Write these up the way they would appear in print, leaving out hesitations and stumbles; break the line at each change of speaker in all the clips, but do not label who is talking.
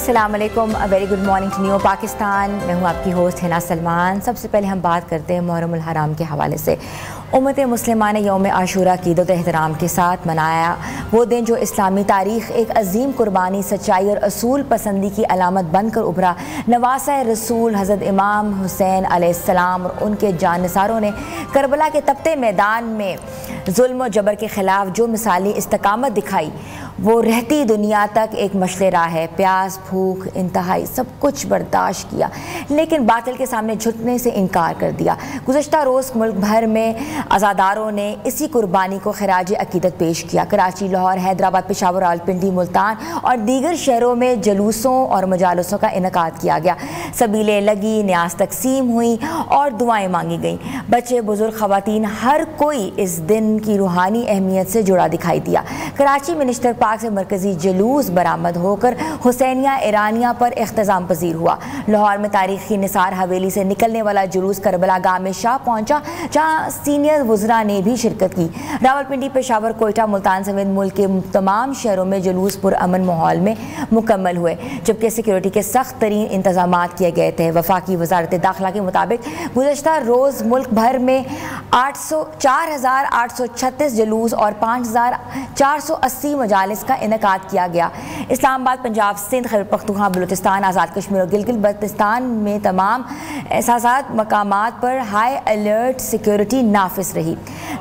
السلام علیکم، very good morning to new Pakistan. میں ہوں آپ کی ہوسٹ حنا سلمان۔ سب سے پہلے ہم بات کرتے ہیں محرم الحرام کے حوالے سے۔ امت مسلمہ نے یوم عاشورہ کی عقیدت و احترام کے ساتھ منایا وہ دن جو اسلامی تاریخ ایک عظیم قربانی، سچائی اور اصول پسندی کی علامت بن کر ابھرا۔ نواسۂ رسول حضرت امام حسین علیہ السلام اور ان کے جانثاروں نے کربلا کے تپتے میدان میں ظلم و جبر کے خلاف جو مثالی استقامت دکھائی، وہ رہتی دنیا تک ایک مشعل راہ ہے۔ پیاس، بھوک، انتہائی سب کچھ برداشت کیا، لیکن باطل کے سامنے جھکنے سے انکار کر دیا۔ گزشتہ روز ملک بھر میں عزاداروں نے اسی قربانی کو خراج عقیدت پیش کیا۔ کراچی، لاہور، حیدرآباد، پشاور، راولپنڈی، ملتان اور دیگر شہروں میں جلوسوں اور مجالسوں کا انعقاد کیا گیا۔ سبیلیں لگی، نیاز تقسیم ہوئی اور دعائیں مانگی گئیں۔ بچے، بزرگ، خواتین، ہر کوئی اس دن کی روحانی اہمیت سے جڑا دکھائی دیا۔ کراچی میں نشتر پاک سے مرکزی جلوس برآمد ہو کر حسینیہ ایرانیہ پر اختتام پذیر ہوا۔ لاہور میں تاریخی نثار حویلی سے نکلنے والا جلوس کربلا گاہ میں شاہ پہنچا، جہاں سینئر وزراء نے بھی شرکت کی۔ راولپنڈی، پشاور، کوئٹہ، ملتان سمیت ملک کے تمام شہروں میں جلوس پرامن ماحول میں مکمل ہوئے، جبکہ سیکیورٹی کے سخت ترین انتظامات کیے گئے تھے۔ وفاقی وزارت داخلہ کے مطابق گزشتہ روز ملک بھر میں 4836 جلوس اور 5480 مجالس کا انعقاد کیا گیا۔ اسلام آباد، پنجاب، سندھ، خیبر پختونخوا، بلوچستان، آزاد کشمیر اور گلگت بلتستان میں تمام احساسات مقامات پر ہائی الرٹ سیکیورٹی نافذ رہی۔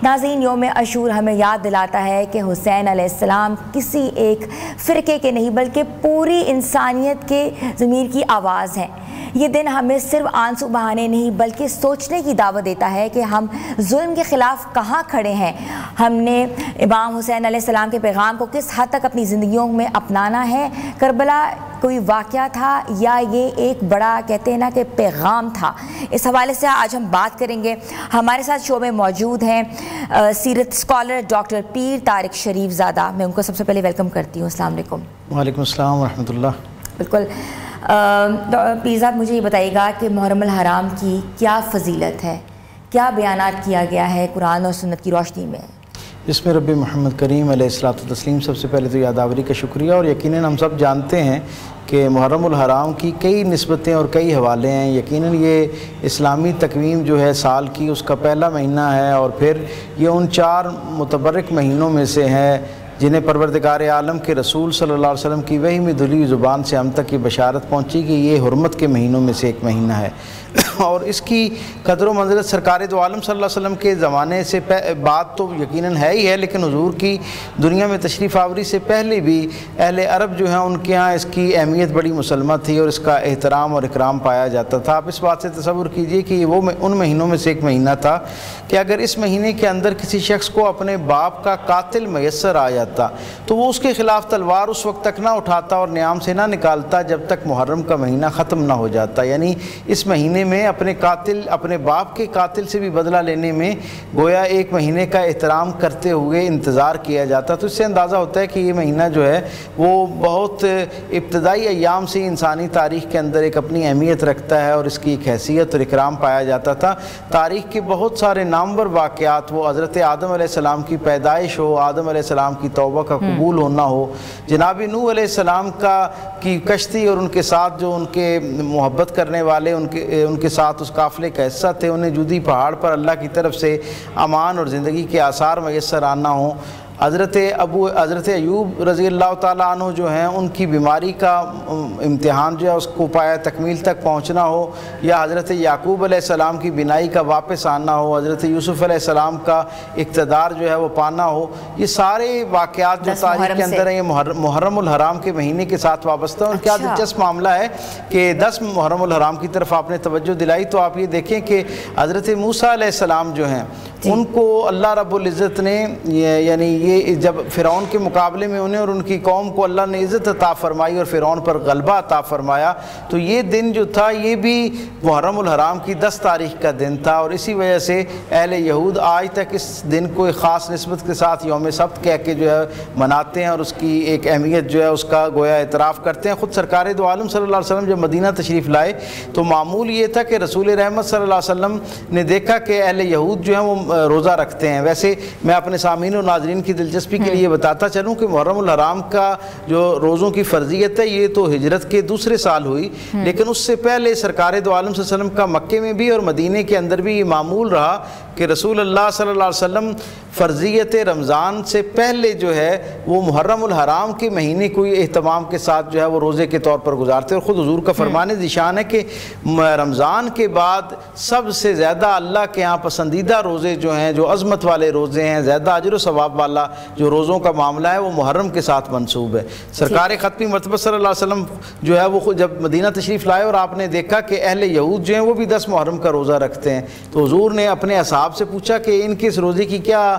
ناظرین، یوم عاشور ہمیں یاد دلاتا ہے کہ حسین علیہ السلام کسی ایک فرقے کے نہیں بلکہ پوری انسانیت کے ضمیر کی آواز ہیں۔ یہ دن ہمیں صرف آنسو بہانے نہیں بلکہ سوچنے کی دعوت دیتا ہے کہ ہم ظلم کے خلاف کہاں کھڑے ہیں۔ ہم نے امام حسین علیہ السلام کے پیغام کو کس حد تک اپنی زندگیوں میں اپنانا ہے۔ کربلا کوئی واقعہ تھا یا یہ ایک بڑا کہتے ہیں نا کہ پیغام تھا؟ اس حوالے سے آج ہم بات کریں گے۔ ہمارے ساتھ شو میں موجود ہیں سیرت اسکالر ڈاکٹر پیر طارق شریف زادہ۔ میں ان کو سب سے پہلے ویلکم کرتی ہوں۔ السلام علیکم۔
وعلیکم السلام ورحمۃ اللہ۔
بالکل، پیر صاحب مجھے یہ بتائیے گا کہ محرم الحرام کی کیا فضیلت ہے، کیا بیانات کیا گیا ہے قرآن اور سنت کی روشنی میں؟
جس میں رب محمد کریم علیہ الصلوۃ والتسلیم، سب سے پہلے تو یادآوری کا شکریہ، اور یقیناً ہم سب جانتے ہیں کہ محرم الحرام کی کئی نسبتیں اور کئی حوالے ہیں۔ یقیناً یہ اسلامی تقویم جو ہے سال کی، اس کا پہلا مہینہ ہے، اور پھر یہ ان 4 متبرک مہینوں میں سے ہے جنہیں پروردگار عالم کے رسول صلی اللہ علیہ وسلم کی وحی میں دھلی ہوئی زبان سے ہم تک یہ بشارت پہنچی کہ یہ حرمت کے مہینوں میں سے ایک مہینہ ہے، اور اس کی قدر و منزلت سرکار دو عالم صلی اللہ علیہ وسلم کے زمانے سے بات تو یقیناً ہے ہی ہے، لیکن حضور کی دنیا میں تشریف آوری سے پہلے بھی اہل عرب جو ہیں ان کے ہاں اس کی اہمیت بڑی مسلمہ تھی اور اس کا احترام اور اکرام پایا جاتا تھا۔ آپ اس بات سے تصور کیجئے کہ وہ ان مہینوں میں سے ایک مہینہ تھا کہ اگر اس مہینے کے اندر کسی شخص کو اپنے باپ کا قاتل میسر آ جاتا تو وہ اس کے خلاف تلوار اس وقت تک نہ اٹھاتا اور نیام سے نہ نکالتا جب تک محرم کا مہینہ ختم نہ ہو جاتا۔ یعنی اس مہینے میں اپنے باپ کے قاتل سے بھی بدلہ لینے میں گویا ایک مہینے کا احترام کرتے ہوئے انتظار کیا جاتا۔ تو اس سے اندازہ ہوتا ہے کہ یہ مہینہ جو ہے وہ بہت ابتدائی ایام سے انسانی تاریخ کے اندر ایک اپنی اہمیت رکھتا ہے اور اس کی ایک حیثیت اور اکرام پایا جاتا تھا۔ تاریخ کے بہت سارے نامور واقعات، وہ حضرت آدم علیہ السلام کی پیدائش ہو، آدم علیہ السلام کی توبہ کا قبول ہونا ہو، جناب نوح علیہ السلام کی کشتی اور ان کے ساتھ جو ان کے محبت کرنے والے ان کے ساتھ اس قافلے کا حصہ تھے، انہیں جودی پہاڑ پر اللہ کی طرف سے امان اور زندگی کے آثار میسر آنا ہو، حضرت ایوب رضی اللہ تعالیٰ عنہ جو ہیں ان کی بیماری کا امتحان جو ہے اس کو پایا تکمیل تک پہنچنا ہو، یا حضرت یعقوب علیہ السلام کی بینائی کا واپس آنا ہو، حضرت یوسف علیہ السلام کا اقتدار جو ہے وہ پانا ہو، یہ سارے واقعات جو تاریخ کے اندر ہیں یہ محرم الحرام کے مہینے کے ساتھ وابستہ ہیں۔ اور کیا دلچسپ معاملہ ہے کہ 10 محرم الحرام کی طرف آپ نے توجہ دلائی تو آپ یہ دیکھیں کہ حضرت موسیٰ علیہ السلام جو ہیں ان کو اللہ رب العزت نے یعنی یہ جب فرعون کے مقابلے میں انہیں اور ان کی قوم کو اللہ نے عزت عطا فرمائی اور فرعون پر غلبہ عطا فرمایا، تو یہ دن جو تھا یہ بھی محرم الحرام کی 10 تاریخ کا دن تھا، اور اسی وجہ سے اہل یہود آج تک اس دن کو ایک خاص نسبت کے ساتھ یوم سبت کہہ کے جو ہے مناتے ہیں اور اس کی ایک اہمیت جو ہے اس کا گویا اعتراف کرتے ہیں۔ خود سرکار دو عالم صلی اللہ علیہ وسلم جب مدینہ تشریف لائے تو معمول یہ تھا کہ رسول رحمت صلی اللہ علیہ وسلم نے دیکھا کہ اہل یہود جو ہیں وہ روزہ رکھتے ہیں. ویسے میں اپنے سامعین و ناظرین کی دلچسپی کے لیے بتاتا چلوں کہ محرم الحرام کا جو روزوں کی فرضیت ہے یہ تو ہجرت کے دوسرے سال ہوئی, لیکن اس سے پہلے سرکار دو عالم صلی اللہ علیہ وسلم کا مکے میں بھی اور مدینے کے اندر بھی یہ معمول رہا کہ رسول اللہ صلی اللہ علیہ وسلم فرضیت رمضان سے پہلے جو ہے وہ محرم الحرام کے مہینے کو اہتمام کے ساتھ جو ہے وہ روزے کے طور پر گزارتے. اور خود حضور کا فرمان ذیشان ہے کہ رمضان کے بعد سب سے زیادہ اللہ کے ہاں پسندیدہ روزے جو ہیں, جو عظمت والے روزے ہیں, زیادہ اجر و ثواب والا جو روزوں کا معاملہ ہے وہ محرم کے ساتھ منسوب ہے. سرکار ختمی مرتبہ صلی اللہ علیہ وسلم جو ہے وہ جب مدینہ تشریف لائے اور آپ نے دیکھا کہ اہل یہود جو ہیں وہ بھی 10 محرم کا روزہ رکھتے ہیں, تو حضور نے اپنے اصحاب سے پوچھا کہ ان کے اس روزے کی کیا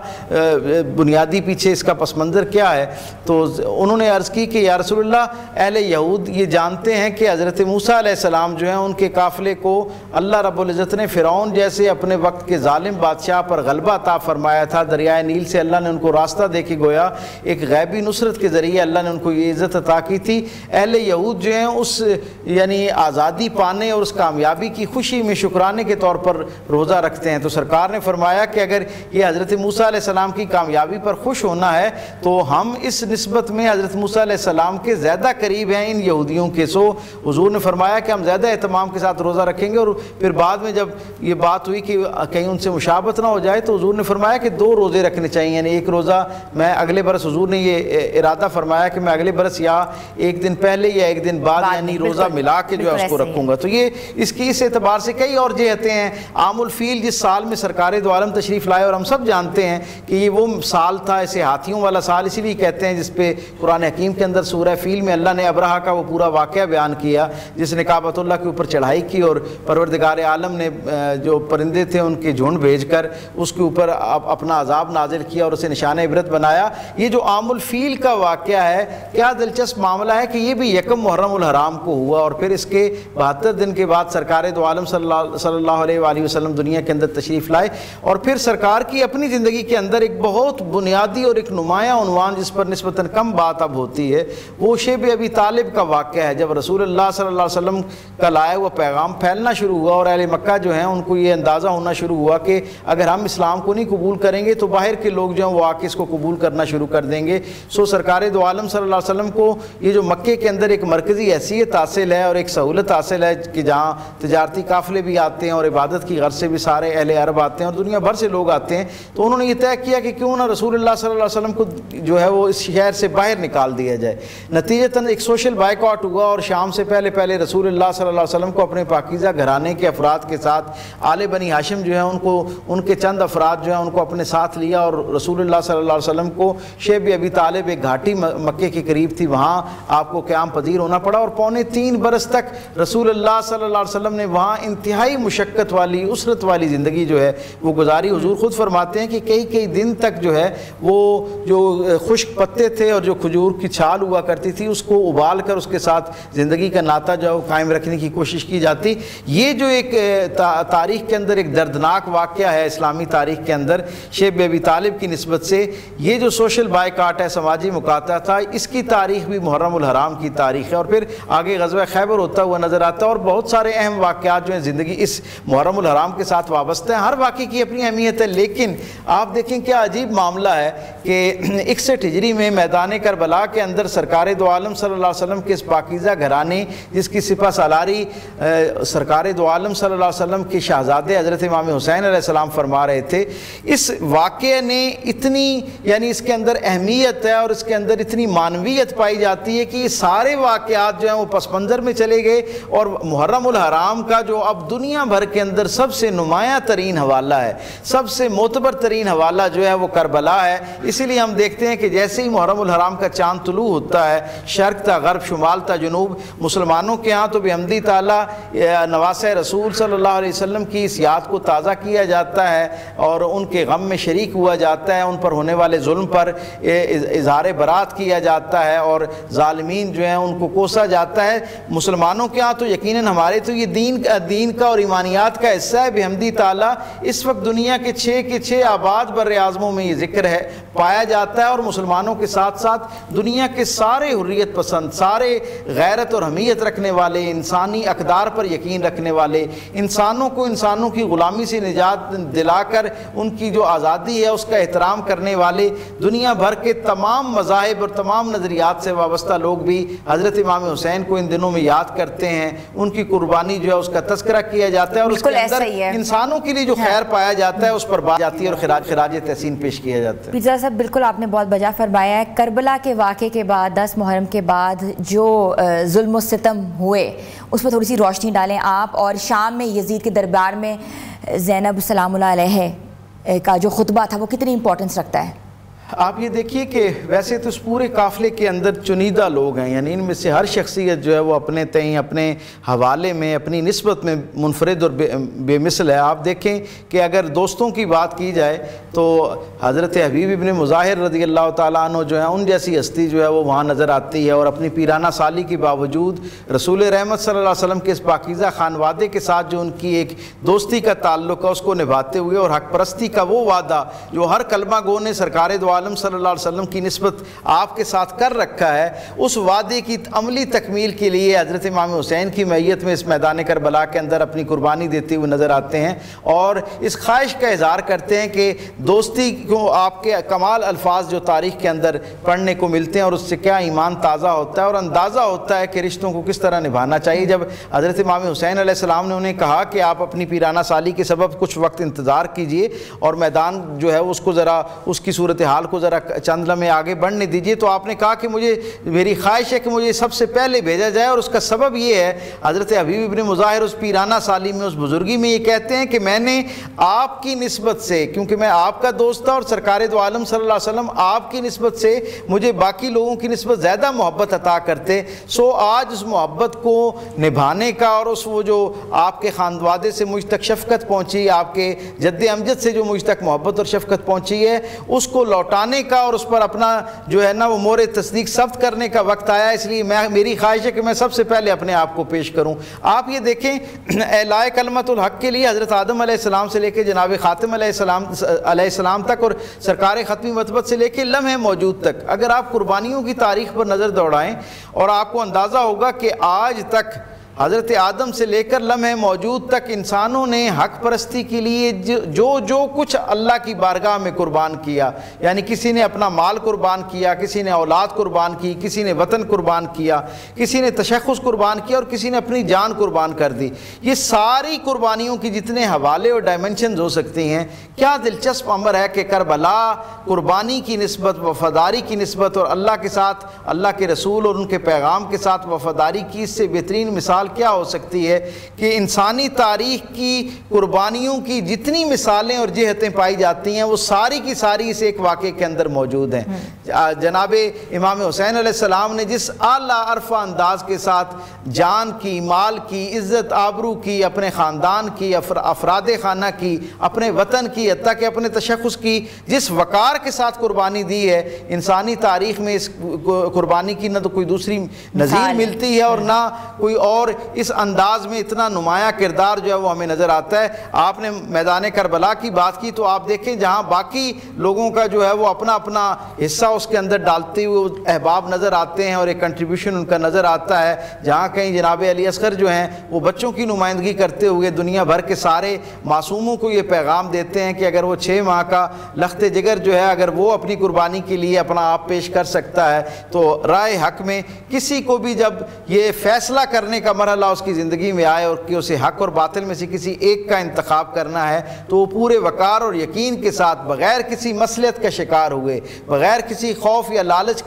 بنیادی پیچھے اس کا پس منظر کیا ہے. تو انہوں نے عرض کی کہ یا رسول اللہ, اہل یہود یہ جانتے ہیں کہ حضرت موسیٰ علیہ السلام جو ہیں ان کے قافلے کو اللہ رب العزت نے فرعون جیسے اپنے وقت کے ظالم بادشاہ پر غلبہ عطا فرمایا تھا. دریائے نیل سے اللہ نے ان کو راستہ دے کے گویا ایک غیبی نصرت کے ذریعے اللہ نے ان کو یہ عزت عطا کی تھی. اہل یہود جو ہیں اس یعنی آزادی پانے اور اس کامیابی کی خوشی میں شکرانے کے طور پر روزہ رکھتے ہیں. تو سرکار نے فرمایا کہ اگر یہ حضرت موسیٰ علیہ السلام کی کامیابی پر خوش ہونا ہے تو ہم اس نسبت میں حضرت موسیٰ علیہ السلام کے زیادہ قریب ہیں ان یہودیوں کے. سو حضور نے فرمایا کہ ہم زیادہ اہتمام کے ساتھ روزہ رکھیں گے. اور پھر بعد میں جب یہ بات ہوئی کہ کہیں ان سے مشابہت نہ ہو جائے تو حضور نے فرمایا کہ 2 روزے رکھنے چاہیے, یعنی ایک روزہ میں اگلے برس, حضور نے یہ ارادہ فرمایا کہ میں اگلے برس یا ایک دن پہلے یا ایک دن بعد یعنی روزہ ملا کے جو ہے اس کو رکھوں گا. تو یہ اس اعتبار سے کئی اور جہتیں ہیں. عام الفیل جس سال میں سرکار دو عالم تشریف لائے اور ہم سب جانتے ہیں کہ یہ وہ سال تھا, اسے ہاتھیوں والا سال اسی لیے کہتے ہیں, جس پہ قرآن حکیم کے اندر سورہ فیل میں اللہ نے ابرہہ کا وہ پورا واقعہ بیان کیا جس نے کعبۃ اللہ کے اوپر چڑھائی کی اور پروردگار عالم نے جو پرندے تھے ان کے جھنڈ بھیج کر اس کے اوپر اپنا عذاب نازل کیا اور اسے نشان عبرت بنایا. یہ جو عام الفیل کا واقعہ ہے, کیا دلچسپ معاملہ ہے کہ یہ بھی یکم محرم الحرام کو ہوا اور پھر اس کے 72 دن کے بعد سرکار دو عالم صلی اللہ علیہ وآلہ وسلم دنیا کے اندر تشریف لائے. اور پھر سرکار کی اپنی زندگی کے اندر ایک بہت بنیادی اور ایک نمایاں عنوان جس پر نسبتاً کم بات اب ہوتی ہے وہ شیب ابی طالب کا واقعہ ہے. جب رسول اللہ صلی اللہ علیہ وسلم کا لائے ہوا پیغام پھیلنا شروع ہوا اور اہل مکہ جو ہیں ان کو یہ اندازہ ہونا شروع ہوا کہ اگر ہم اسلام کو نہیں قبول کریں گے تو باہر کے لوگ جو ہیں وہ آ کے اس کو قبول کرنا شروع کر دیں گے. سو سرکار دو عالم صلی اللہ علیہ وسلم کو یہ جو مکے کے اندر ایک مرکزی حیثیت حاصل ہے اور ایک سہولت حاصل ہے کہ جہاں تجارتی قافلے بھی آتے ہیں اور عبادت کی غرض سے بھی سارے اہل عرب آتے ہیں اور دنیا بھر سے لوگ آتے ہیں, تو انہوں نے یہ طے کیا کہ کیوں نہ رسول اللہ صلی اللہ علیہ وسلم کو جو ہے وہ اس شہر سے باہر نکال دیا جائے. نتیجتاً ایک سوشل بائیکاٹ ہوا اور شام سے پہلے رسول اللہ صلی اللہ علیہ وسلم کو اپنے پاکیزہ گھرانے کے افراد کے ساتھ آل بنی ہاشم جو ہیں ان کے چند افراد جو ہیں ان کو اپنے ساتھ لیا اور رسول اللہ صلی اللہ علیہ وسلم کو شیب ابی طالب ایک گھاٹی مکے کے قریب تھی وہاں آپ کو قیام پذیر ہونا پڑا. اور 3.25 برس تک رسول اللہ صلی اللہ علیہ وسلم نے وہاں انتہائی مشقت والی اسرت والی زندگی جو ہے وہ گزاری. حضور خود فرماتے ہیں کہ کئی دن تک جو ہے وہ جو خشک پتے تھے اور جو کھجور کی چھال ہوا کرتی تھی اس کو ابال کر اس کے ساتھ زندگی کا ناطہ جو قائم رکھنے کی کوشش کی جاتی. یہ جو ایک تاریخ کے اندر ایک دردناک واقعہ ہے اسلامی تاریخ کے اندر شیب ابی طالب کی نسبت سے, یہ جو سوشل بائیکاٹ ہے, سماجی مقاطعہ تھا, اس کی تاریخ بھی محرم الحرام کی تاریخ ہے. اور پھر آگے غزوہ خیبر ہوتا ہوا نظر آتا ہے اور بہت سارے اہم واقعات جو ہیں زندگی اس محرم الحرام کے ساتھ وابستہ ہیں. ہر واقعے کی اپنی اہمیت ہے, لیکن آپ دیکھیں کیا عجیب معاملہ ہے کہ 61 ہجری میں میدان کربلا کے اندر سرکار دو عالم صلی اللہ علیہ وسلم کے اس پاکیزہ گھرانے جس کی سپہ سالاری سرکار دو عالم صلی اللہ علیہ وسلم کے شہزادے حضرت امام حسین علیہ السلام فرما رہے تھے, اس واقعے نے اتنی یعنی اس کے اندر اہمیت ہے اور اس کے اندر اتنی معنویت پائی جاتی ہے کہ یہ سارے واقعات جو ہیں وہ پس منظر میں چلے گئے اور محرم الحرام کا جو اب دنیا بھر کے اندر سب سے نمایاں ترین حوالہ ہے, سب سے معتبر ترین حوالہ جو ہے وہ کربلا ہے. اسی لیے ہم دیکھتے ہیں کہ جیسے ہی محرم الحرام کا چاند طلوع ہوتا ہے, شرق تا غرب, شمال تا جنوب, مسلمانوں کے ہاں تو بحمدی تعالیٰ نواسہ رسول صلی اللہ علیہ وسلم کی اس یاد کو تازہ کیا جاتا ہے اور ان کے غم میں شریک ہوا جاتا ہے, ان پر ہونے والے ظلم پر اظہار برات کیا جاتا ہے اور ظالمین جو ہیں ان کو کوسا جاتا ہے. مسلمانوں کے ہاں تو یقیناً ہمارے تو یہ دین کا اور ایمانیات کا حصہ ہے. بحمدی تعالیٰ اس اس وقت دنیا کے 6 کے 6 آباد بر اعظموں میں یہ ذکر ہے پایا جاتا ہے، اور مسلمانوں کے ساتھ ساتھ دنیا کے سارے حریت پسند، سارے غیرت اور حمیت رکھنے والے، انسانی اقدار پر یقین رکھنے والے، انسانوں کو انسانوں کی غلامی سے نجات دلا کر ان کی جو آزادی ہے اس کا احترام کرنے والے دنیا بھر کے تمام مذاہب اور تمام نظریات سے وابستہ لوگ بھی حضرت امام حسین کو ان دنوں میں یاد کرتے ہیں، ان کی قربانی جو ہے اس کا تذکرہ کیا جاتا ہے، اور اس کے اندر انسانوں کے لیے جو خیر پایا جاتا ہے اس پر بات جاتی ہے اور خراج تحسین پیش کیا جاتا ہے۔
پیرزادہ صاحب بالکل آپ نے بہت بجا فرمایا ہے۔ کربلا کے واقعے کے بعد 10 محرم کے بعد جو ظلم و ستم ہوئے اس پر تھوڑی سی روشنی ڈالیں آپ، اور شام میں یزید کے دربار میں زینب سلام اللہ علیہ کا جو خطبہ تھا وہ کتنی امپورٹنس رکھتا ہے؟
آپ یہ دیکھیے کہ ویسے تو اس پورے قافلے کے اندر چنیدہ لوگ ہیں، یعنی ان میں سے ہر شخصیت جو ہے وہ اپنے تئیں اپنے حوالے میں اپنی نسبت میں منفرد اور بے مثل ہے۔ آپ دیکھیں کہ اگر دوستوں کی بات کی جائے تو حضرت حبیب ابن مظاہر رضی اللہ تعالیٰ عنہ جو ہیں ان جیسی ہستی جو ہے وہ وہاں نظر آتی ہے، اور اپنی پیرانہ سالی کے باوجود رسول رحمت صلی اللہ علیہ وسلم کے اس پاکیزہ خانوادے کے ساتھ جو ان کی ایک دوستی کا تعلق ہے اس کو نبھاتے ہوئے، اور حق پرستی کا وہ وعدہ جو ہر کلمہ گو نے سرکار دو عالم صلی اللہ علیہ وسلم کی نسبت آپ کے ساتھ کر رکھا ہے، اس وعدے کی عملی تکمیل کے لیے حضرت امام حسین کی معیت میں اس میدان کربلا کے اندر اپنی قربانی دیتے ہوئے نظر آتے ہیں، اور اس خواہش کا اظہار کرتے ہیں کہ دوستی کو آپ کے کمال الفاظ جو تاریخ کے اندر پڑھنے کو ملتے ہیں اور اس سے کیا ایمان تازہ ہوتا ہے اور اندازہ ہوتا ہے کہ رشتوں کو کس طرح نبھانا چاہیے۔ جب حضرت امام حسین علیہ السلام نے انہیں کہا کہ آپ اپنی پیرانہ سالی کے سبب کچھ وقت انتظار کیجئے اور میدان جو ہے اس کو ذرا اس کی صورتحال کو ذرا چند لمحے آگے بڑھنے دیجئے، تو آپ نے کہا کہ میری خواہش ہے کہ مجھے سب سے پہلے بھیجا جائے، اور اس کا سبب یہ ہے حضرت حبیب ابن مظاہر اس پیرانہ سالی میں اس بزرگی میں یہ کہتے ہیں کہ میں نے آپ کی نسبت سے، کیونکہ میں آپ کا دوست تھا اور سرکار دو عالم صلی اللہ علیہ وسلم آپ کی نسبت سے مجھے باقی لوگوں کی نسبت زیادہ محبت عطا کرتے، سو آج اس محبت کو نبھانے کا اور اس وہ جو آپ کے خاندوادے سے مجھ تک شفقت پہنچی، آپ کے جد امجد سے جو مجھ تک محبت اور شفقت پہنچی ہے اس کو لوٹانے کا اور اس پر اپنا جو ہے نا وہ مور تصدیق ثبت کرنے کا وقت آیا، اس لیے میری خواہش ہے کہ میں سب سے پہلے اپنے آپ کو پیش کروں۔ آپ یہ دیکھیں اعلاء کلمت الحق کے لیے حضرت آدم علیہ السلام سے لے کے جناب خاتم علیہ السلام تک اور سرکار ختمی مطبت سے لے کے لمحے موجود تک اگر آپ قربانیوں کی تاریخ پر نظر دوڑائیں اور آپ کو اندازہ ہوگا کہ آج تک حضرت آدم سے لے کر لمحے موجود تک انسانوں نے حق پرستی کے لیے جو کچھ اللہ کی بارگاہ میں قربان کیا، یعنی کسی نے اپنا مال قربان کیا، کسی نے اولاد قربان کی، کسی نے وطن قربان کیا، کسی نے تشخص قربان کیا اور کسی نے اپنی جان قربان کر دی، یہ ساری قربانیوں کی جتنے حوالے اور ڈائمنشنز ہو سکتی ہیں، کیا دلچسپ امر ہے کہ کربلا قربانی کی نسبت، وفاداری کی نسبت اور اللہ کے ساتھ، اللہ کے رسول اور ان کے پیغام کے ساتھ وفاداری کی اس سے بہترین مثال کیا ہو سکتی ہے کہ انسانی تاریخ کی قربانیوں کی جتنی مثالیں اور جہتیں پائی جاتی ہیں وہ ساری کی ساری اس ایک واقعے کے اندر موجود ہیں۔ جناب امام حسین علیہ السلام نے جس اعلیٰ عرفہ انداز کے ساتھ جان کی، مال کی، عزت آبرو کی، اپنے خاندان کی، افراد خانہ کی، اپنے وطن کی، حتیٰ کہ اپنے تشخص کی جس وقار کے ساتھ قربانی دی ہے، انسانی تاریخ میں اس قربانی کی نہ تو کوئی دوسری نظیر ملتی ہے اور نہ کوئی اور اس انداز میں اتنا نمایاں کردار جو ہے وہ ہمیں نظر آتا ہے۔ آپ نے میدان کربلا کی بات کی تو آپ دیکھیں جہاں باقی لوگوں کا جو ہے وہ اپنا اپنا حصہ اس کے اندر ڈالتے ہوئے احباب نظر آتے ہیں اور ایک کنٹریبیوشن ان کا نظر آتا ہے، جہاں کہیں جناب علی اصغر جو ہیں وہ بچوں کی نمائندگی کرتے ہوئے دنیا بھر کے سارے معصوموں کو یہ پیغام دیتے ہیں کہ اگر وہ 6 ماہ کا لخت جگر جو ہے اگر وہ اپنی قربانی کے لیے اپنا آپ پیش کر سکتا ہے تو رائے حق میں کسی کو بھی جب یہ فیصلہ کرنے کا مرحلہ اس کی زندگی میں آئے اور کہ اسے حق اور باطل میں سے کسی ایک کا انتخاب کرنا ہے تو وہ پورے وقار اور یقین کے ساتھ بغیر کسی مصلحت کا شکار ہوئے، بغیر کسی خوف یا لالچ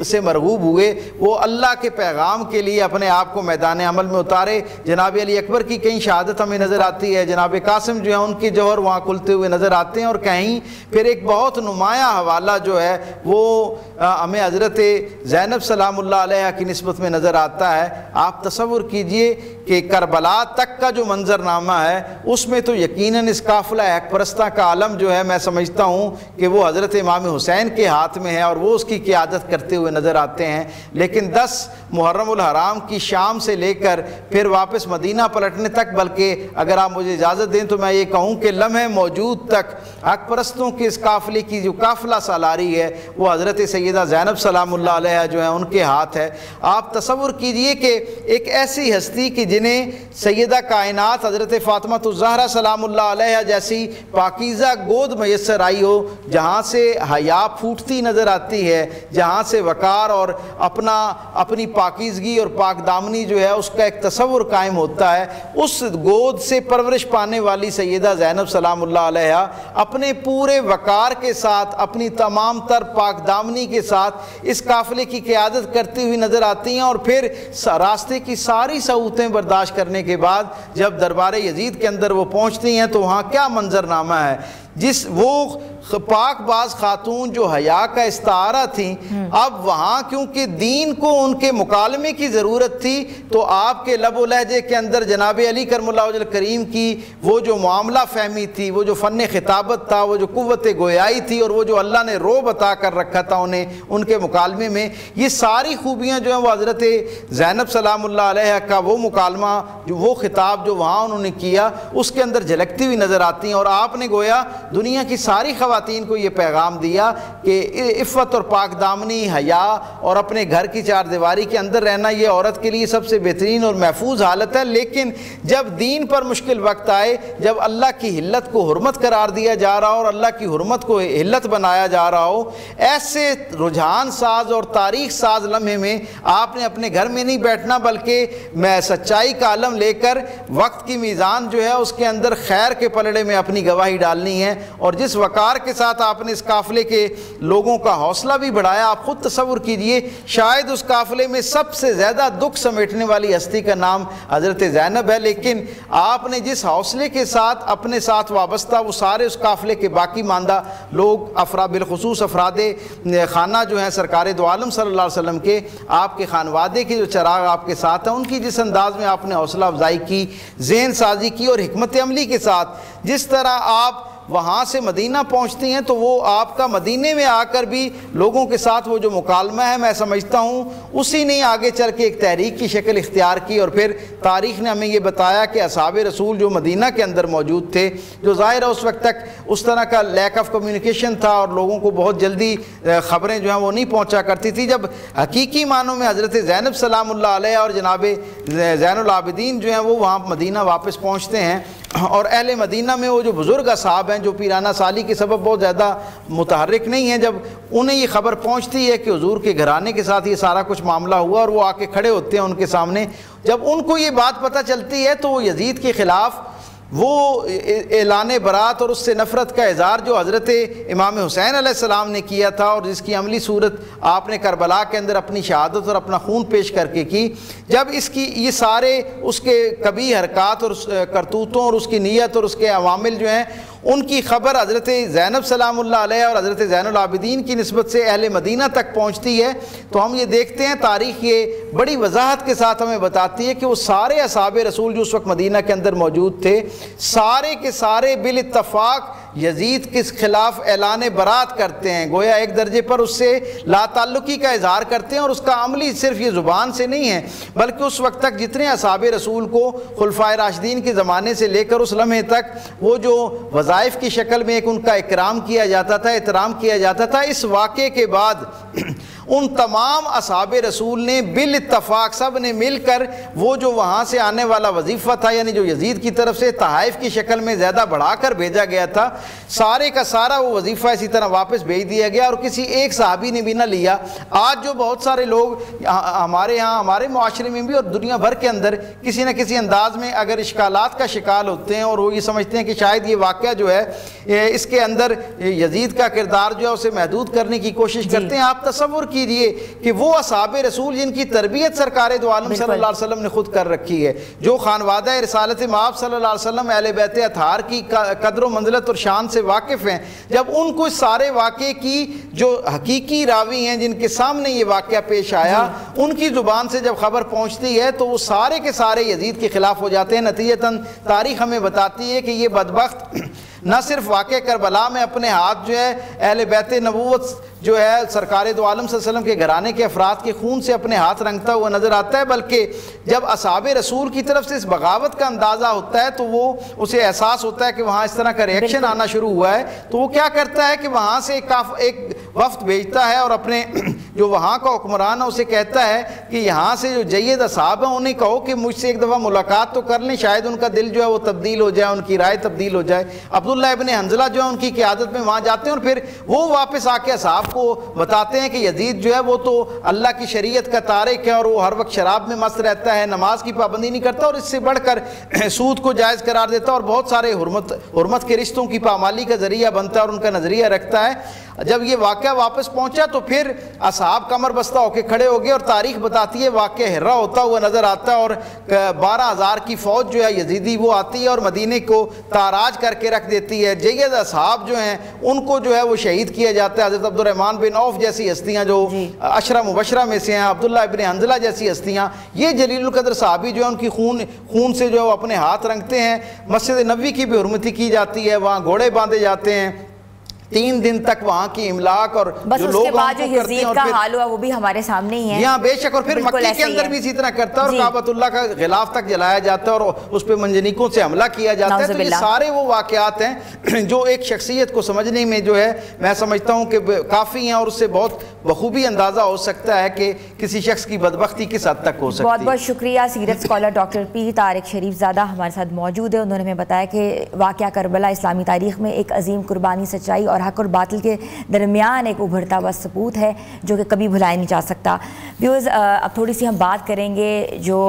سے مرغوب ہوئے وہ اللہ کے پیغام کے لیے اپنے آپ کو میدان عمل میں اتارے۔ جناب علی اکبر کی کہیں شہادت ہمیں نظر آتی ہے، جناب قاسم جو ہیں ان کے جوہر وہاں کھلتے ہوئے نظر آتے ہیں، اور کہیں پھر ایک بہت نمایاں حوالہ جو ہے وہ ہمیں حضرت زینب سلام اللہ علیہ کی نسبت میں نظر آتا ہے۔ آپ تصور کیجئے کہ کربلا تک کا جو منظرنامہ ہے اس میں تو یقیناً اس قافلہ حق پرستہ کا عالم جو ہے میں سمجھتا ہوں کہ وہ حضرت امام حسین کے ہاتھ میں ہے اور وہ اس کی قیادت کرتے ہوئے نظر آتے ہیں. لیکن 10 محرم الحرام کی شام سے لے کر پھر واپس مدینہ پلٹنے تک، بلکہ اگر آپ مجھے اجازت دیں تو میں یہ کہوں کہ لمحے موجود تک حق پرستوں کے اس قافلے کی جو قافلہ سالاری ہے وہ حضرت سیدہ زینب سلام اللہ علیہ جو ہیں ان کے ہاتھ ہے. آپ تصور کیجئے کہ ایک ایسی ہستی کہ جنہیں سیدہ کائنات حضرت فاطمہ الزہرا سلام اللہ علیہ جیسی پاکیزہ گود میسر آئی ہو، جہاں سے حیا پھوٹتی نظر آتی ہے، جہاں سے وقار اور اپنی پاکیزگی اور پاک دامنی جو ہے اس کا ایک تصور قائم ہوتا ہے، اس گود سے پرورش پانے والی سیدہ زینب سلام اللہ علیہ اپنے پورے وقار کے ساتھ، اپنی تمام تر پاک دامنی کے ساتھ اس قافلے کی قیادت کرتی ہوئی نظر آتی ہیں. اور پھر راستے کی ساری سہولتیں برداشت کرنے کے بعد جب دربار یزید کے اندر وہ پہنچتی ہیں تو وہاں کیا منظرنامہ ہے. وہ پاک باز خاتون جو حیا کا استعارہ تھیں، اب وہاں کیونکہ دین کو ان کے مکالمے کی ضرورت تھی تو آپ کے لب و لہجے کے اندر جناب علی کرم اللہ وجہ کریم کی وہ جو معاملہ فہمی تھی، وہ جو فن خطابت تھا، وہ جو قوت گویائی تھی اور وہ جو اللہ نے روب عطا کر رکھا تھا انہیں ان کے مکالمے میں، یہ ساری خوبیاں جو ہیں وہ حضرت زینب سلام اللہ علیہ کا وہ مکالمہ، جو وہ خطاب جو وہاں انہوں نے کیا اس کے اندر جھلکتی ہوئی نظر آتی ہیں. اور آپ نے گویا دنیا کی ساری خواتین کو یہ پیغام دیا کہ عفت اور پاک دامنی، حیا اور اپنے گھر کی چار دیواری کے اندر رہنا یہ عورت کے لیے سب سے بہترین اور محفوظ حالت ہے. لیکن جب دین پر مشکل وقت آئے، جب اللہ کی حلت کو حرمت قرار دیا جا رہا ہو اور اللہ کی حرمت کو حلت بنایا جا رہا ہو، ایسے رجحان ساز اور تاریخ ساز لمحے میں آپ نے اپنے گھر میں نہیں بیٹھنا بلکہ میں سچائی کا علم لے کر وقت کی میزان جو ہے اس کے اندر خیر کے پلڑے میں اپنی گواہی ڈالنی ہے. اور جس وقار کے ساتھ آپ نے اس قافلے کے لوگوں کا حوصلہ بھی بڑھایا، آپ خود تصور کیجئے شاید اس قافلے میں سب سے زیادہ دکھ سمیٹنے والی ہستی کا نام حضرت زینب ہے، لیکن آپ نے جس حوصلے کے ساتھ اپنے ساتھ وابستہ وہ سارے اس قافلے کے باقی ماندہ لوگ بالخصوص افراد خانہ جو ہیں سرکار دو عالم صلی اللہ علیہ وسلم کے، آپ کے خانوادے کے جو چراغ آپ کے ساتھ ہیں، ان کی جس انداز میں آپ نے حوصلہ افزائی کی، ذہن سازی کی اور حکمت عملی کے ساتھ جس طرح آپ وہاں سے مدینہ پہنچتی ہیں تو وہ آپ کا مدینے میں آ کر بھی لوگوں کے ساتھ وہ جو مکالمہ ہے میں سمجھتا ہوں اسی نے آگے چل کے ایک تحریک کی شکل اختیار کی. اور پھر تاریخ نے ہمیں یہ بتایا کہ اصحاب رسول جو مدینہ کے اندر موجود تھے، جو ظاہر ہے اس وقت تک اس طرح کا لیک آف کمیونیکیشن تھا اور لوگوں کو بہت جلدی خبریں جو ہیں وہ نہیں پہنچا کرتی تھی، جب حقیقی معنوں میں حضرت زینب سلام اللہ علیہ اور جناب زین العابدین جو ہیں وہ وہاں مدینہ واپس پہنچتے ہیں، اور اہل مدینہ میں وہ جو بزرگ اصحاب ہیں جو پیرانہ سالی کے سبب بہت زیادہ متحرک نہیں ہیں، جب انہیں یہ خبر پہنچتی ہے کہ حضور کے گھرانے کے ساتھ یہ سارا کچھ معاملہ ہوا اور وہ آ کے کھڑے ہوتے ہیں ان کے سامنے، جب ان کو یہ بات پتہ چلتی ہے تو وہ یزید کے خلاف وہ اعلان برات اور اس سے نفرت کا اظہار جو حضرت امام حسین علیہ السلام نے کیا تھا اور جس کی عملی صورت آپ نے کربلا کے اندر اپنی شہادت اور اپنا خون پیش کر کے کی، جب اس کی یہ سارے اس کے کبھی حرکات اور کرتوتوں اور اس کی نیت اور اس کے عوامل جو ہیں ان کی خبر حضرت زینب سلام اللہ علیہ اور حضرت زین العابدین کی نسبت سے اہل مدینہ تک پہنچتی ہے، تو ہم یہ دیکھتے ہیں تاریخ یہ بڑی وضاحت کے ساتھ ہمیں بتاتی ہے کہ وہ سارے اصحاب رسول جو اس وقت مدینہ کے اندر موجود تھے، سارے کے سارے بالاتفاق یزید کے خلاف اعلان برات کرتے ہیں، گویا ایک درجے پر اس سے لا تعلقی کا اظہار کرتے ہیں. اور اس کا عملی صرف یہ زبان سے نہیں ہے بلکہ اس وقت تک جتنے اصحاب رسول کو خلفائے راشدین کے زمانے سے لے کر اس لمحے تک وہ جو وظائف کی شکل میں ایک ان کا اکرام کیا جاتا تھا، احترام کیا جاتا تھا، اس واقعے کے بعد ان تمام اصحاب رسول نے بالاتفاق سب نے مل کر وہ جو وہاں سے آنے والا وظیفہ تھا، یعنی جو یزید کی طرف سے تحائف کی شکل میں زیادہ بڑھا کر بھیجا گیا تھا، سارے کا سارا وہ وظیفہ اسی طرح واپس بھیج دیا گیا اور کسی ایک صحابی نے بھی نہ لیا. آج جو بہت سارے لوگ ہمارے ہاں ہمارے معاشرے میں بھی اور دنیا بھر کے اندر کسی نہ کسی انداز میں اگر اشکالات کا شکار ہوتے ہیں اور وہ یہ سمجھتے ہیں کہ شاید یہ واقعہ جو ہے اس کے اندر یزید کا کردار جو ہے اسے محدود کرنے کی کوشش کرتے ہیں. آپ تصور کیجئے کہ وہ اصحاب رسول جن کی تربیت سرکار دو عالم صلی اللہ علیہ وسلم نے خود کر رکھی ہے، جو خانوادہ رسالت مآب صلی اللہ علیہ وسلم اہل بیت اطہار کی قدر و منزلت اور شان سے واقف ہیں، جب ان کو اس سارے واقعے کی جو حقیقی راوی ہیں جن کے سامنے یہ واقعہ پیش آیا ان کی زبان سے جب خبر پہنچتی ہے تو وہ سارے کے سارے یزید کے خلاف ہو جاتے ہیں۔ نتیجتاً تاریخ ہمیں بتاتی ہے کہ یہ بدبخت نہ صرف واقع کربلا میں اپنے ہاتھ جو ہے اہل بیت نبوت جو ہے سرکار دو عالم صلی اللہ علیہ وسلم کے گھرانے کے افراد کے خون سے اپنے ہاتھ رنگتا ہوا نظر آتا ہے، بلکہ جب اصحاب رسول کی طرف سے اس بغاوت کا اندازہ ہوتا ہے تو وہ اسے احساس ہوتا ہے کہ وہاں اس طرح کا ریئیکشن آنا شروع ہوا ہے، تو وہ کیا کرتا ہے کہ وہاں سے ایک وفد بھیجتا ہے اور اپنے جو وہاں کا حکمران ہے اسے کہتا ہے کہ یہاں سے جو جید اصحاب ہیں انہیں کہو کہ مجھ سے ایک دفعہ ملاقات تو کر لیں، شاید ان کا دل جو ہے وہ تبدیل ہو جائے، ان کی رائے تبدیل ہو جائے۔ عبداللہ ابن حنظلہ جو ہے ان کی قیادت میں وہاں جاتے ہیں اور پھر وہ واپس آ کے اصحاب کو بتاتے ہیں کہ یزید جو ہے وہ تو اللہ کی شریعت کا تارک ہے اور وہ ہر وقت شراب میں مست رہتا ہے، نماز کی پابندی نہیں کرتا اور اس سے بڑھ کر سود کو جائز قرار دیتا ہے اور بہت سارے حرمت کے رشتوں کی پامالی کا ذریعہ بنتا ہے اور ان کا نظریہ رکھتا ہے۔ جب یہ واقعہ واپس پہنچا تو پھر اصحاب کمر بستہ ہو کے کھڑے ہو گئے اور تاریخ بتاتی ہے واقعہ ہرا ہوتا ہوا نظر آتا ہے اور 12,000 کی فوج جو ہے یزیدی وہ آتی ہے اور مدینے کو تاراج کر کے رکھ دیتی ہے۔ جید اصحاب جو ہیں ان کو جو ہے وہ شہید کیا جاتا ہے۔ حضرت عبد الرحمن بن عوف جیسی ہستیاں جو عشرہ مبشرہ میں سے ہیں، عبداللہ ابن حنظلہ جیسی ہستیاں، یہ جلیل القدر صحابی جو ہے ان کی خون سے جو ہے وہ اپنے ہاتھ رنگتے ہیں۔ مسجد نبوی کی بھی حرمتی کی جاتی ہے، وہاں گھوڑے باندھے جاتے ہیں، 3 دن تک وہاں کی املاک اور
بس اس کے بعد جو یزید کا حال ہوا وہ بھی ہمارے سامنے ہی ہے۔
یہاں بے شک، اور پھر مکے کے اندر بھی اسی طرح کرتا ہے اور کعبۃ اللہ کا غلاف تک جلایا جاتا ہے اور اس پہ منجنیکوں سے حملہ کیا جاتا ہے۔ تو یہ سارے وہ واقعات ہیں جو ایک شخصیت کو سمجھنے میں جو ہے میں سمجھتا ہوں کہ کافی ہیں اور اس سے بہت بخوبی اندازہ ہو سکتا ہے کہ کسی شخص کی بدبختی کس حد تک ہو سکتی ہے۔
بہت بہت شکریہ۔ سیرت اسکالر ڈاکٹر پی طارق شریف زادہ ہمارے ساتھ موجود ہیں، انہوں نے ہمیں بتایا کہ واقعہ کربلا اسلامی تاریخ میں ایک عظیم قربانی، سچائی اور حق اور باطل کے درمیان ایک ابھرتا ہوا ثبوت ہے جو کہ کبھی بھلایا نہیں جا سکتا۔ ویورز، اب تھوڑی سی ہم بات کریں گے جو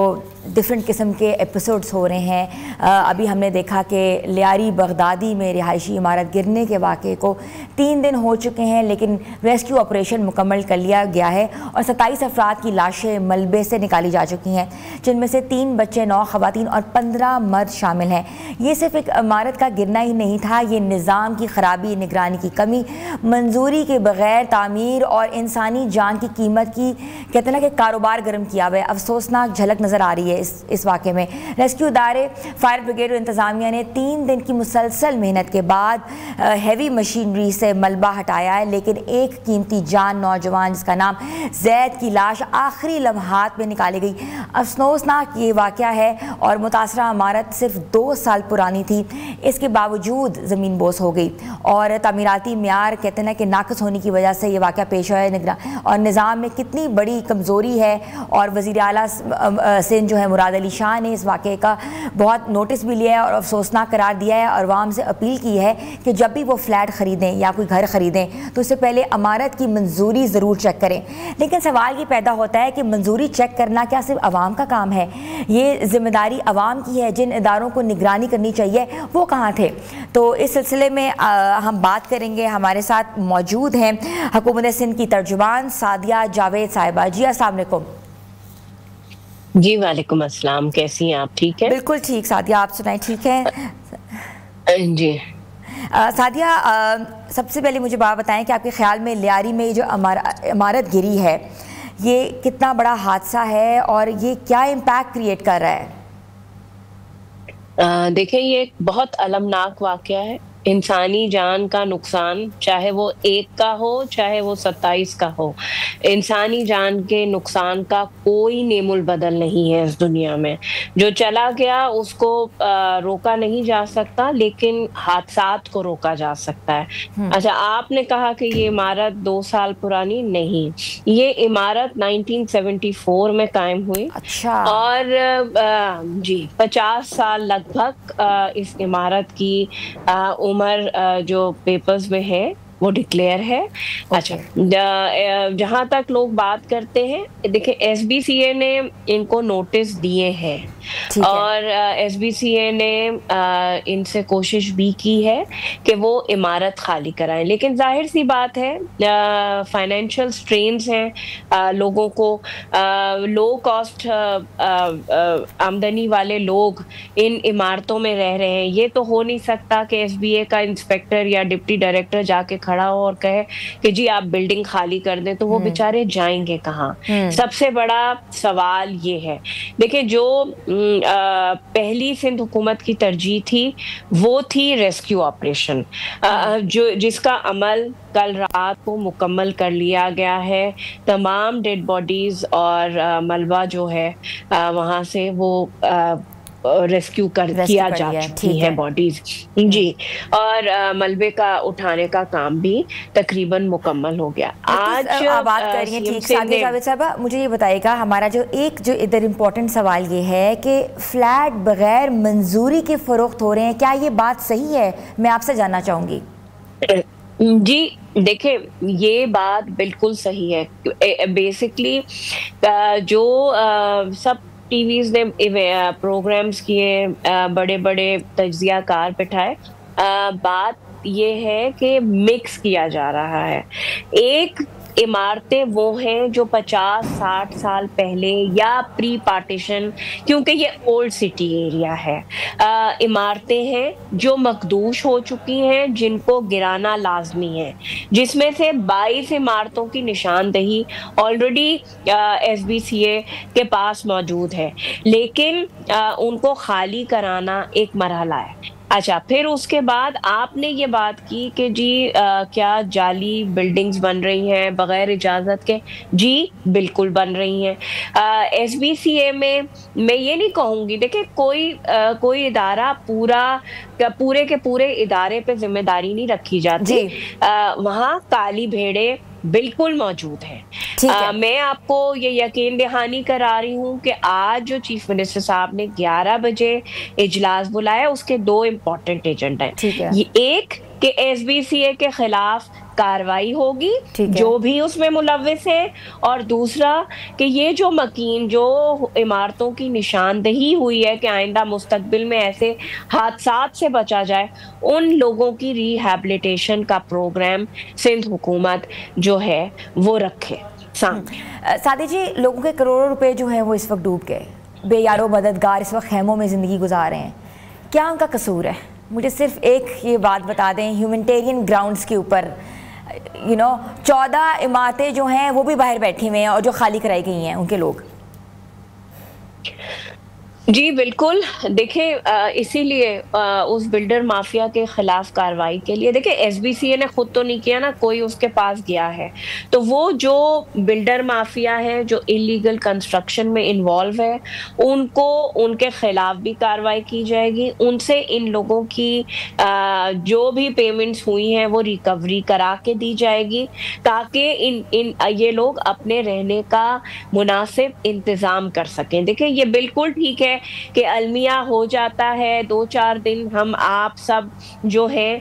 ڈفرینٹ قسم کے ایپیسوڈز ہو رہے ہیں۔ ابھی ہم نے دیکھا کہ لیاری بغدادی میں رہائشی عمارت گرنے کے واقعے کو 3 دن ہو چکے ہیں لیکن ریسکیو آپریشن مکمل کر لیا گیا ہے اور 27 افراد کی لاشیں ملبے سے نکالی جا چکی ہیں، جن میں سے 3 بچے، 9 خواتین اور 15 مرد شامل ہیں۔ یہ صرف ایک عمارت کا گرنا ہی نہیں تھا، یہ نظام کی خرابی، نگرانی کی کمی، منظوری کے بغیر تعمیر اور انسانی جان کی قیمت کی کہتے ہیں نا کہ کاروبار گرم کیا ہوا ہے۔ افسوسناک جھلک نظر آ رہی ہے اس واقعے میں۔ ریسکیو ادارے، فائر بریگیڈ اور انتظامیہ نے 3 دن کی مسلسل محنت کے بعد ہیوی مشینری سے ملبہ ہٹایا ہے، لیکن ایک قیمتی جان، نوجوان جس کا نام زید کی لاش آخری لمحات میں نکالی گئی۔ افسوسناک یہ واقعہ ہے اور متاثرہ عمارت صرف 2 سال پرانی تھی، اس کے باوجود زمین بوس ہو گئی اور تعمیراتی معیار کہتے ہیں کہ ناقص ہونے کی وجہ سے یہ واقعہ پیش ہوا ہے اور نظام میں کتنی بڑی کمزوری ہے۔ اور وزیر اعلیٰ سندھ جو ہے مراد علی شاہ نے اس واقعے کا بہت نوٹس بھی لیا ہے اور افسوسناک قرار دیا ہے اور عوام سے اپیل کی ہے کہ جب بھی وہ فلیٹ خریدیں یا کوئی گھر خریدیں تو اس سے پہلے عمارت کی منظوری ضرور چیک کریں۔ لیکن سوال یہ پیدا ہوتا ہے کہ منظوری چیک کرنا کیا صرف عوام کا کام ہے؟ یہ ذمہ داری عوام کی ہے، جن اداروں کو نگرانی کرنی چاہیے وہ کہاں تھے؟ تو اس سلسلے میں ہم بات کریں گے، ہمارے ساتھ موجود ہیں حکومت سندھ کی ترجمان سعدیہ جاوید صاحبہ۔ جی السلام علیکم۔
جی وعلیکم السلام، کیسی ہیں آپ؟ ٹھیک ہے؟
بالکل ٹھیک۔ سعدیہ آپ سنائیں، ٹھیک ہے؟
جی
سعدیہ، سب سے پہلے مجھے بات بتائیں کہ آپ کے خیال میں لیاری میں جو عمارت گری ہے یہ کتنا بڑا حادثہ ہے اور یہ کیا امپیکٹ کریٹ کر رہا ہے؟
دیکھیں، یہ ایک بہت المناک واقعہ ہے۔ انسانی جان کا نقصان، چاہے وہ 1 کا ہو چاہے وہ 27 کا ہو، انسانی جان کے نقصان کا کوئی نیم البدل نہیں ہے اس دنیا میں۔ جو چلا گیا اس کو روکا نہیں جا سکتا، لیکن حادثات کو روکا جا سکتا ہے۔ اچھا، آپ نے کہا کہ یہ عمارت 2 سال پرانی نہیں، یہ عمارت 1974 میں قائم ہوئی اور جی 50 سال لگ بھگ اس عمارت کی عمر جو پیپرز میں ہے وہ ڈکلیئر ہے. اچھا, جہاں تک لوگ بات کرتے ہیں, دیکھیں ایس بی سی اے نے ان کو نوٹس دیے ہیں اور ایس بی سی اے نے ان سے کوشش بھی کی ہے کہ وہ عمارت خالی کرائیں, لیکن ظاہر سی بات ہے فائنینشیل سٹرینز ہیں لوگوں کو, لو کاسٹ آمدنی والے لوگ ان عمارتوں میں رہ رہے ہیں. یہ تو ہو نہیں سکتا کہ ایس بی اے کا انسپیکٹر یا ڈپٹی ڈائریکٹر جا کے کھڑا ہو اور کہے کہ جی آپ بلڈنگ خالی کر دیں, تو وہ بیچارے جائیں گے کہاں؟ سب سے بڑا سوال یہ ہے. دیکھیں جو پہلی سندھ حکومت کی ترجیح تھی وہ تھی ریسکیو آپریشن, جس کا عمل کل رات کو مکمل کر لیا گیا ہے. تمام ڈیڈ باڈیز اور ملبہ جو ہے وہاں سے وہ ریسکیو کیا جا چکی ہیں باڈیز جی, اور ملبے کا اٹھانے کا کام بھی تقریباً مکمل ہو گیا.
آج آپ بات کر رہی ہیں, ٹھیک سعدیہ جاوید صاحبہ, مجھے یہ بتائیے گا ہمارا جو ادھر امپورٹنٹ سوال یہ ہے کہ فلیٹ بغیر منظوری کے فروخت ہو رہے ہیں, کیا یہ بات صحیح ہے؟ میں آپ سے جاننا چاہوں گی.
جی دیکھیں یہ بات بالکل صحیح ہے. بیسکلی جو سب ٹی ویز نے پروگرامز کیے, بڑے بڑے تجزیہ کار بٹھائے, بات یہ ہے کہ مکس کیا جا رہا ہے. ایک عمارتیں وہ ہیں جو 50-60 سال پہلے یا پری پارٹیشن, کیونکہ یہ اولڈ سٹی ایریا ہے, عمارتیں ہیں جو مخدوش ہو چکی ہیں جن کو گرانا لازمی ہے, جس میں سے 22 عمارتوں کی نشاندہی آلریڈی ایس بی سی اے کے پاس موجود ہے, لیکن ان کو خالی کرانا ایک مرحلہ ہے. اچھا, پھر اس کے بعد آپ نے یہ بات کی کہ جی کیا جعلی بلڈنگز بن رہی ہیں بغیر اجازت کے؟ جی بالکل بن رہی ہیں. ایس بی سی اے میں یہ نہیں کہوں گی, دیکھیں کوئی ادارہ پورے کے پورے ادارے پہ ذمہ داری نہیں رکھی جاتی. وہاں کالی بھیڑے بالکل موجود ہیں. میں آپ کو یہ یقین دہانی کرا رہی ہوں کہ آج جو چیف منسٹر صاحب نے 11 بجے اجلاس بلایا, اس کے 2 امپورٹنٹ ایجنڈا ہیں. ایک کہ ایس بی سی اے کے خلاف کاروائی ہوگی جو بھی اس میں ملوث ہے, اور دوسرا کہ یہ جو مکین جو عمارتوں کی نشاندہی ہوئی ہے کہ آئندہ مستقبل میں ایسے حادثات سے بچا جائے, ان لوگوں کی ری ہیبلیٹیشن کا پروگرام سندھ حکومت جو ہے وہ رکھے.
سعدیہ جی, لوگوں کے کروڑوں روپے جو ہیں وہ اس وقت ڈوب گئے, بے یارو مددگار اس وقت خیموں میں زندگی گزار رہے ہیں, کیا ان کا قصور ہے؟ مجھے صرف ایک یہ بات بتا دیں, ہیومنٹیرین گراؤنڈز کے اوپر 14 عمارتیں جو ہیں وہ بھی باہر بیٹھی ہوئے ہیں اور جو خالی کرائی گئی ہیں ان کے لوگ.
جی بالکل, دیکھیں اسی لیے اس بلڈر مافیا کے خلاف کارروائی کے لیے, دیکھیں ایس بی سی اے نے خود تو نہیں کیا نا, کوئی اس کے پاس گیا ہے, تو وہ جو بلڈر مافیا ہے جو انلیگل کنسٹرکشن میں انوالو ہے ان کے خلاف بھی کارروائی کی جائے گی. ان سے ان لوگوں کی جو بھی پیمنٹس ہوئی ہیں وہ ریکوری کرا کے دی جائے گی, تاکہ یہ لوگ اپنے رہنے کا مناسب انتظام کر سکیں. دیکھیں یہ بالکل ٹھیک ہے کہ المیہ ہو جاتا ہے, 2-4 دن ہم آپ سب جو ہے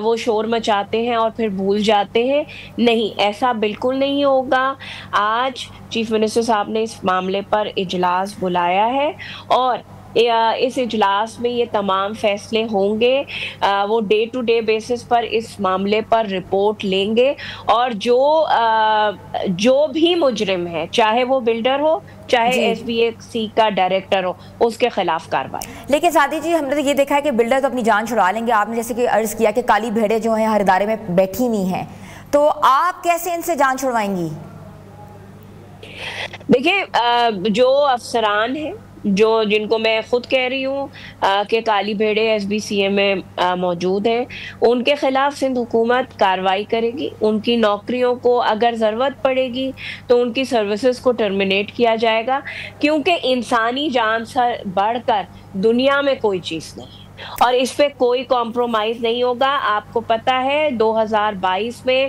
وہ شور مچاتے ہیں اور پھر بھول جاتے ہیں. نہیں, ایسا بالکل نہیں ہوگا. آج چیف منسٹر صاحب نے اس معاملے پر اجلاس بلایا ہے اور اس اجلاس میں یہ تمام فیصلے ہوں گے. وہ ڈے ٹو ڈے بیسس پر اس معاملے پر رپورٹ لیں گے, اور جو بھی مجرم ہے, چاہے وہ بلڈر ہو چاہے ایس بی اے سی کا ڈائریکٹر ہو, اس کے خلاف کارروائی.
لیکن سعدیہ جی, ہم نے یہ دیکھا ہے کہ بلڈر تو اپنی جان چھڑا لیں گے. آپ نے جیسے کہ عرض کیا کہ کالی بھیڑیں جو ہیں ہر ادارے میں بیٹھی ہوئی ہیں, تو آپ کیسے ان سے جان چھڑوائیں گی؟
دیکھیں جو افسران ہیں جن کو میں خود کہہ رہی ہوں کہ کالی بھیڑے ایس بی سی اے میں موجود ہیں, ان کے خلاف سندھ حکومت کارروائی کرے گی. ان کی نوکریوں کو اگر ضرورت پڑے گی تو ان کی سروسز کو ٹرمینیٹ کیا جائے گا, کیونکہ انسانی جان سے بڑھ کر دنیا میں کوئی چیز نہیں اور اس پہ کوئی کمپرومائز نہیں ہوگا. آپ کو پتہ ہے 2022 میں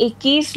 21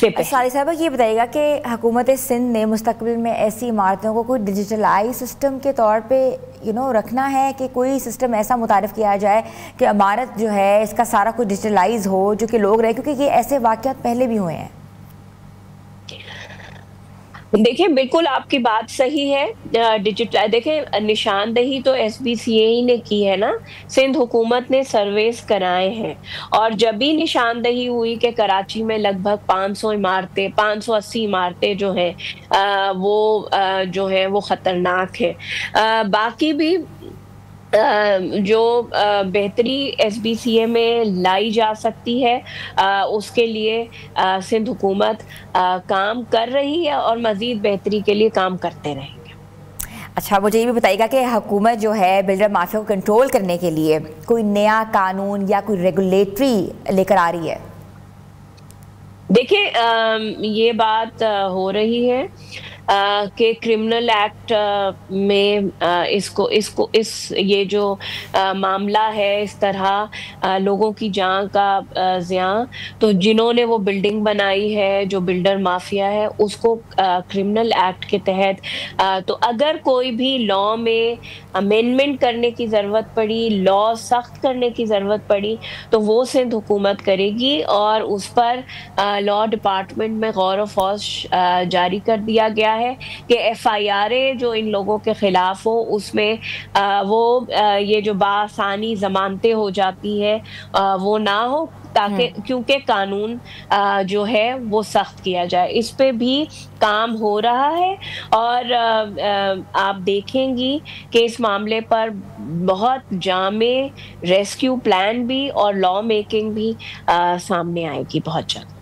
سے پہلے۔
ساری صاحبہ یہ بتائیے گا کہ حکومت سندھ نے مستقبل میں ایسی عمارتوں کو کوئی ڈیجیٹلائز سسٹم کے طور پہ رکھنا ہے کہ کوئی سسٹم ایسا متعارف کیا جائے کہ عمارت جو ہے اس کا سارا کچھ ڈیجیٹلائز ہو جو کہ لوگ رہے، کیونکہ یہ ایسے واقعات پہلے بھی ہوئے ہیں؟
دیکھیں بالکل آپ کی بات صحیح ہے، دیکھیں نشاندہی تو ایس بی سی اے نے کی ہے نا، سندھ حکومت نے سرویز کرائے ہیں، اور جب بھی نشاندہی ہوئی کہ کراچی میں لگ بھگ 580 عمارتیں جو ہیں وہ جو ہیں وہ خطرناک ہیں، باقی بھی جو بہتری ایس بی سی اے میں لائی جا سکتی ہے اس کے لیے سندھ حکومت کام کر رہی ہے اور مزید بہتری کے لیے کام کرتے رہیں گے۔
اچھا مجھے یہ بھی بتائیے گا کہ حکومت جو ہے بلڈر مافیا کو کنٹرول کرنے کے لیے کوئی نیا قانون یا کوئی ریگولیٹری لے کر آ رہی ہے؟
دیکھیں یہ بات ہو رہی ہے کہ کرمنل ایکٹ میں یہ جو معاملہ ہے اس طرح لوگوں کی جان کا زیاں، تو جنہوں نے وہ بلڈنگ بنائی ہے جو بلڈر مافیا ہے اس کو کرمنل ایکٹ کے تحت تو اگر کوئی بھی لاء میں امینڈمنٹ کرنے کی ضرورت پڑی، لاء سخت کرنے کی ضرورت پڑی تو وہ سندھ حکومت کرے گی، اور اس پر لاء ڈپارٹمنٹ میں غور و خوض جاری کر دیا گیا ہے کہ ایف آئی آر جو ان لوگوں کے خلاف ہو اس میں وہ یہ جو بآسانی ضمانتیں ہو جاتی ہے وہ نہ ہو، تاکہ کیونکہ قانون جو ہے وہ سخت کیا جائے۔ اس پہ بھی کام ہو رہا ہے، اور آپ دیکھیں گی کہ اس معاملے پر بہت جامع ریسکیو پلان بھی اور لاء میکنگ بھی سامنے آئے گی بہت جلد۔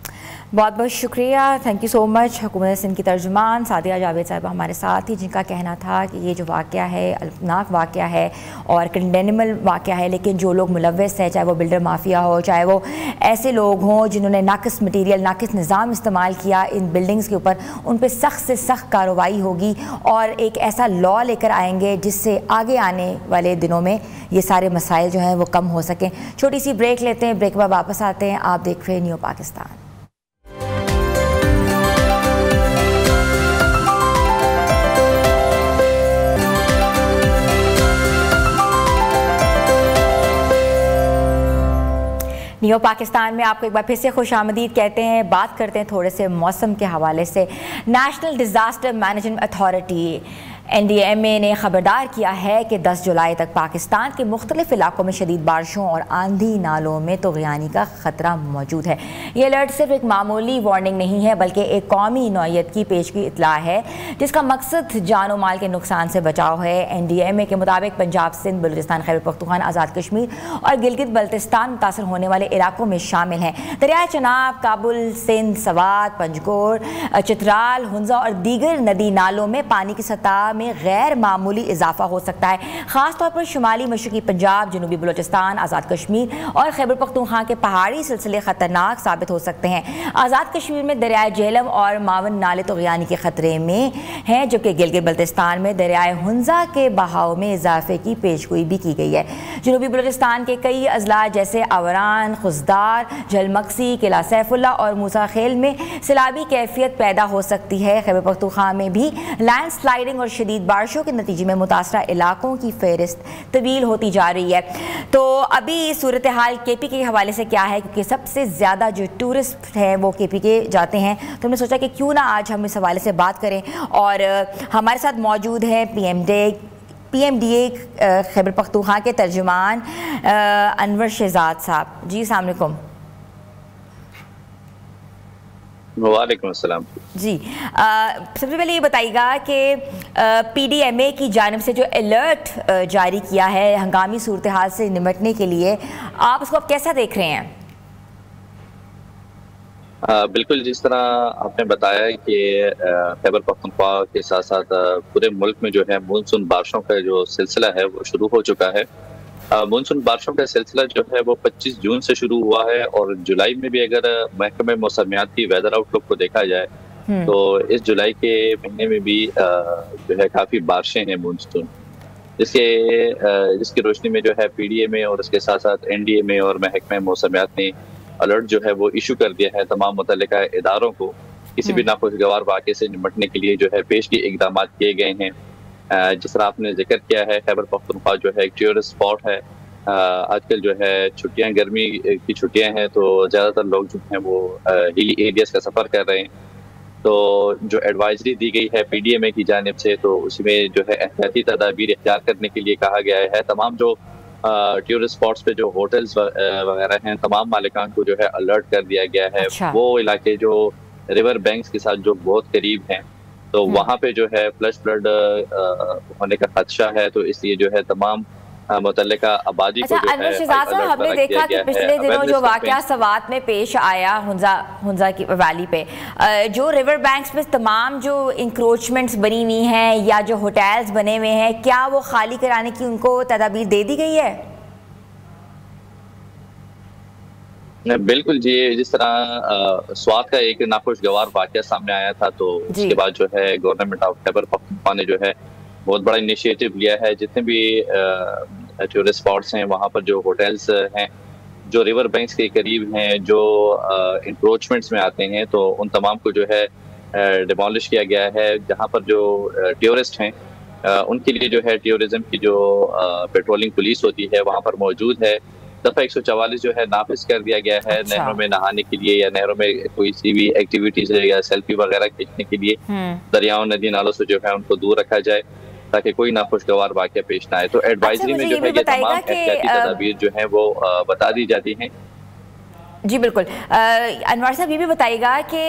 بہت بہت شکریہ، تھینک یو سو مچ۔ حکومت سندھ کی ترجمان سعدیہ جاوید صاحبہ ہمارے ساتھ ہی، جن کا کہنا تھا کہ یہ جو واقعہ ہے الفناک واقعہ ہے اور کنڈینیبل واقعہ ہے، لیکن جو لوگ ملوث ہیں، چاہے وہ بلڈر مافیا ہو، چاہے وہ ایسے لوگ ہوں جنہوں نے ناقص مٹیریل، ناقص نظام استعمال کیا ان بلڈنگز کے اوپر، ان پہ سخت سے سخت کارروائی ہوگی اور ایک ایسا لاء لے کر آئیں گے جس سے آگے آنے والے دنوں میں یہ سارے مسائل جو ہیں وہ کم ہو سکیں۔ چھوٹی سی بریک لیتے ہیں، بریک کے بعد واپس آتے ہیں۔ آپ دیکھ رہے ہیں نیو پاکستان۔ نیو پاکستان میں آپ کو ایک بار پھر سے خوش آمدید کہتے ہیں۔ بات کرتے ہیں تھوڑے سے موسم کے حوالے سے۔ National disaster management authority NDMA نے خبردار کیا ہے کہ 10 جولائی تک پاکستان کے مختلف علاقوں میں شدید بارشوں اور آندھی نالوں میں طغیانی کا خطرہ موجود ہے۔ یہ الرٹ صرف ایک معمولی وارننگ نہیں ہے بلکہ ایک قومی نوعیت کی پیشگی اطلاع ہے جس کا مقصد جان و مال کے نقصان سے بچاؤ ہے۔ NDMA کے مطابق پنجاب، سندھ، بلوچستان، خیبر پختونخوا، آزاد کشمیر اور گلگت بلتستان متاثر ہونے والے علاقوں میں شامل ہیں۔ دریائے چناب، کابل، سندھ، سوات، پنجگور، چترال، ہنزا اور دیگر ندی نالوں میں پانی کی سطح میں غیر معمولی اضافہ ہو سکتا ہے، خاص طور پر شمالی مشرقی پنجاب، جنوبی بلوچستان، آزاد کشمیر اور خیبر پختونخوا کے پہاڑی سلسلے خطرناک ثابت ہو سکتے ہیں۔ آزاد کشمیر میں دریائے جہلم اور معاون نالے طغیانی کے خطرے میں ہیں، جبکہ گلگت بلتستان میں دریائے ہنزا کے بہاؤ میں اضافے کی پیشگوئی بھی کی گئی ہے۔ جنوبی بلوچستان کے کئی اضلاع جیسے آوران، خزدار، جھلمکسی، قلعہ سیف اللہ اور موسیٰ خیل میں سیلابی کیفیت پیدا ہو سکتی ہے۔ خیبر پختونخوا میں بھی لینڈ سلائڈنگ اور شدید بارشوں کے نتیجے میں متاثرہ علاقوں کی فہرست طویل ہوتی جا رہی ہے۔ تو ابھی صورتحال KP کے حوالے سے کیا ہے، کیونکہ سب سے زیادہ جو ٹورسٹ ہیں وہ KP کے جاتے ہیں، تو ہم نے سوچا کہ کیوں نہ آج ہم اس حوالے سے بات کریں، اور ہمارے ساتھ موجود ہیں PMDA خیبر پختونخوا کے ترجمان انور شہزاد صاحب۔ جی السلام علیکم۔
وعلیکم السلام۔
جی سب سے پہلے یہ بتائیے گا کہ PDMA کی جانب سے جو الرٹ جاری کیا ہے ہنگامی صورتحال سے نمٹنے کے لیے، آپ اس کو اب کیسا دیکھ رہے ہیں؟
بالکل جس طرح آپ نے بتایا کہ خیبر پختونخوا کے ساتھ ساتھ پورے ملک میں جو ہے مونسون بارشوں کا جو سلسلہ ہے وہ شروع ہو چکا ہے۔ مونسون بارشوں کا سلسلہ جو ہے وہ 25 جون سے شروع ہوا ہے، اور جولائی میں بھی اگر محکمہ موسمیات کی ویدر آؤٹ لک کو دیکھا جائے تو اس جولائی کے مہینے میں بھی جو ہے کافی بارشیں ہیں مونسون، جس کی روشنی میں جو ہے PDMA اور اس کے ساتھ ساتھ NDMA اور محکمہ موسمیات نے الرٹ جو ہے وہ ایشو کر دیا ہے تمام متعلقہ اداروں کو. کسی بھی ناخوشگوار واقعے سے نمٹنے کے لیے جو ہے پیشگی اقدامات کیے گئے ہیں. جس طرح آپ نے ذکر کیا ہے خیبر پختونخوا جو ہے ایک ٹورسٹ اسپاٹ ہے. آج کل جو ہے چھٹیاں گرمی کی چھٹیاں ہیں تو زیادہ تر لوگ جو ہیں وہ ہلی ایریاز کا سفر کر رہے ہیں. تو جو ایڈوائزری دی گئی ہے پی ڈی ایم اے کی جانب سے تو اس میں جو ہے احتیاطی تدابیر اختیار کرنے کے لیے کہا گیا ہے. تمام جو ٹورسٹ اسپاٹس پہ جو ہوٹلز وغیرہ ہیں تمام مالکان کو جو ہے الرٹ کر دیا گیا ہے. وہ علاقے جو ریور بینکس کے ساتھ جو بہت قریب ہیں تو وہاں پہ جو ہے فلش فلڈ ہونے کا خدشہ ہے تو اس لیے جو ہے تمام متعلقہ آبادی کو جو ہے
شہزاد صاحب ہم نے دیکھا کہ پچھلے دنوں جو واقعہ سوات میں پیش آیا ہنزا کی ویلی پہ جو ریور بینکس پہ تمام جو انکروچمنٹس بنی ہوئی ہیں یا جو ہوٹلز بنے ہوئے ہیں کیا وہ خالی کرانے کی ان کو تدابیر دے دی گئی ہے؟
بالکل جی. جس طرح سوات کا ایک ناخوشگوار واقعہ سامنے آیا تھا تو اس کے بعد جو ہے گورنمنٹ آف خیبر پختونخوا نے جو ہے بہت بڑا انیشیٹو لیا ہے. جتنے بھی ٹورسٹ اسپاٹس ہیں وہاں پر جو ہوٹلز ہیں جو ریور بینکس کے قریب ہیں جو انکروچمنٹس میں آتے ہیں تو ان تمام کو جو ہے ڈیمولش کیا گیا ہے. جہاں پر جو ٹورسٹ ہیں ان کے لیے جو ہے ٹورزم کی جو پیٹرولنگ پولیس ہوتی ہے وہاں پر موجود ہے. دفعہ 144 جو ہے نافذ کر دیا گیا ہے نہروں میں نہانے کے لیے یا نہروں میں کوئی سی بھی ایکٹیویٹیز ہے یا سیلفی وغیرہ کھینچنے کے لیے دریاؤں ندی نالوں سے جو ہے ان کو دور رکھا جائے تاکہ کوئی ناخوشگوار واقعہ پیش نہ آئے. تو ایڈوائزری میں جو ہے یہ تمام احتیاطی تدابیر جو ہیں وہ بتا دی جاتی ہیں.
جی بالکل. انوار صاحب یہ بھی بتائیے گا کہ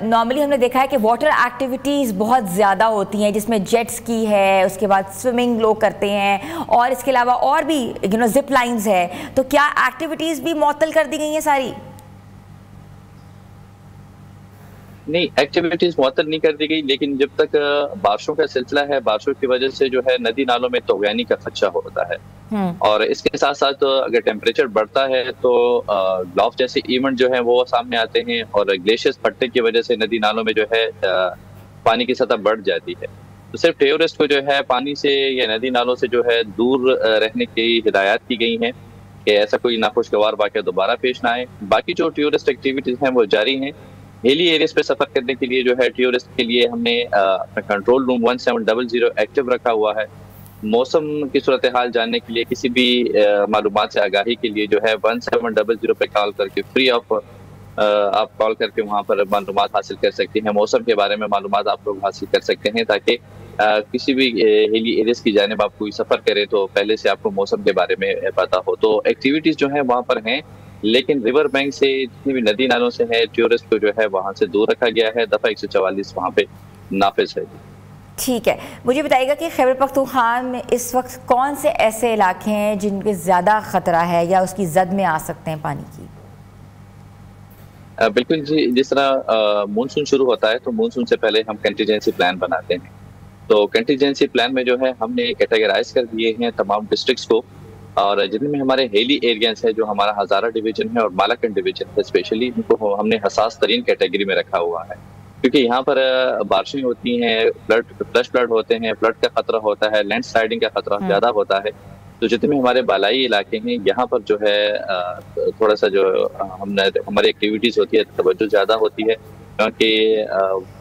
نارملی ہم نے دیکھا ہے کہ واٹر ایکٹیویٹیز بہت زیادہ ہوتی ہیں جس میں جیٹ سکی ہے اس کے بعد سوئمنگ لوگ کرتے ہیں اور اس کے علاوہ اور بھی زپ لائنز ہے تو کیا ایکٹیویٹیز بھی معطل کر دی گئی ہیں ساری؟
نہیں ایکٹیویٹیز معطل نہیں کر دی گئی لیکن جب تک بارشوں کا سلسلہ ہے بارشوں کی وجہ سے جو ہے ندی نالوں میں طغیانی کا خدشہ ہوتا ہے اور اس کے ساتھ ساتھ اگر ٹیمپریچر بڑھتا ہے تو گلاف جیسے ایونٹ جو ہیں وہ سامنے آتے ہیں اور گلیشیئرز پھٹنے کی وجہ سے ندی نالوں میں جو ہے پانی کی سطح بڑھ جاتی ہے. تو صرف ٹورسٹ کو جو ہے پانی سے یا ندی نالوں سے جو ہے دور رہنے کی ہدایات کی گئی ہیں کہ ایسا کوئی ناخوشگوار واقعہ دوبارہ پیش نہ آئے. باقی جو ٹورسٹ ایکٹیویٹیز ہیں وہ جاری ہیں. ہیلی ایریاز پہ سفر کرنے کے لیے جو ہے ٹورسٹ کے لیے ہم نے اپنا کنٹرول روم 1700 ایکٹیو رکھا ہوا ہے. موسم کی صورتحال جاننے کے لیے کسی بھی معلومات سے آگاہی کے لیے جو ہے 1700 پہ کال کر کے فری آف آپ کال کر کے وہاں پر معلومات حاصل کر سکتے ہیں. موسم کے بارے میں معلومات آپ لوگ حاصل کر سکتے ہیں تاکہ کسی بھی ہیلی ایریاز کی جانب آپ کوئی سفر کریں تو پہلے سے آپ کو موسم کے بارے میں پتہ ہو. تو ایکٹیویٹیز جو ہیں وہاں پر ہیں لیکن ریور بینک سے جتنی بھی ندی نالوں سے ہے ٹورسٹ کو جو ہے وہاں سے دور رکھا گیا ہے. دفعہ 144 وہاں پہ نافذ ہے.
ٹھیک ہے. مجھے بتائیے گا کہ خیبر پختونخوا میں اس وقت کون سے ایسے علاقے ہیں جن کے زیادہ خطرہ ہے یا اس کی زد میں آ سکتے ہیں پانی کی؟
بالکل جی. جس طرح مونسون شروع ہوتا ہے تو مونسون سے پہلے ہم کنٹیجنسی پلان بناتے ہیں. تو کنٹیجنسی پلان میں جو ہے ہم نے کیٹیگرائز کر دیے ہیں تمام ڈسٹرکٹس کو اور جتنے میں ہمارے ہیلی ایریاز ہیں جو ہمارا ہزارہ ڈویژن ہے اور مالاکنڈ ڈویژن ہے اسپیشلی ان کو ہم نے حساس ترین کیٹیگری میں رکھا ہوا ہے کیونکہ یہاں پر بارشیں ہوتی ہیں فلش فلڈ ہوتے ہیں فلڈ کا خطرہ ہوتا ہے لینڈ سلائڈنگ کا خطرہ زیادہ ہوتا ہے. تو جتنے بھی ہمارے بالائی علاقے ہیں یہاں پر جو ہے تھوڑا سا جو ہماری ایکٹیویٹیز ہوتی ہے توجہ زیادہ ہوتی ہے کیونکہ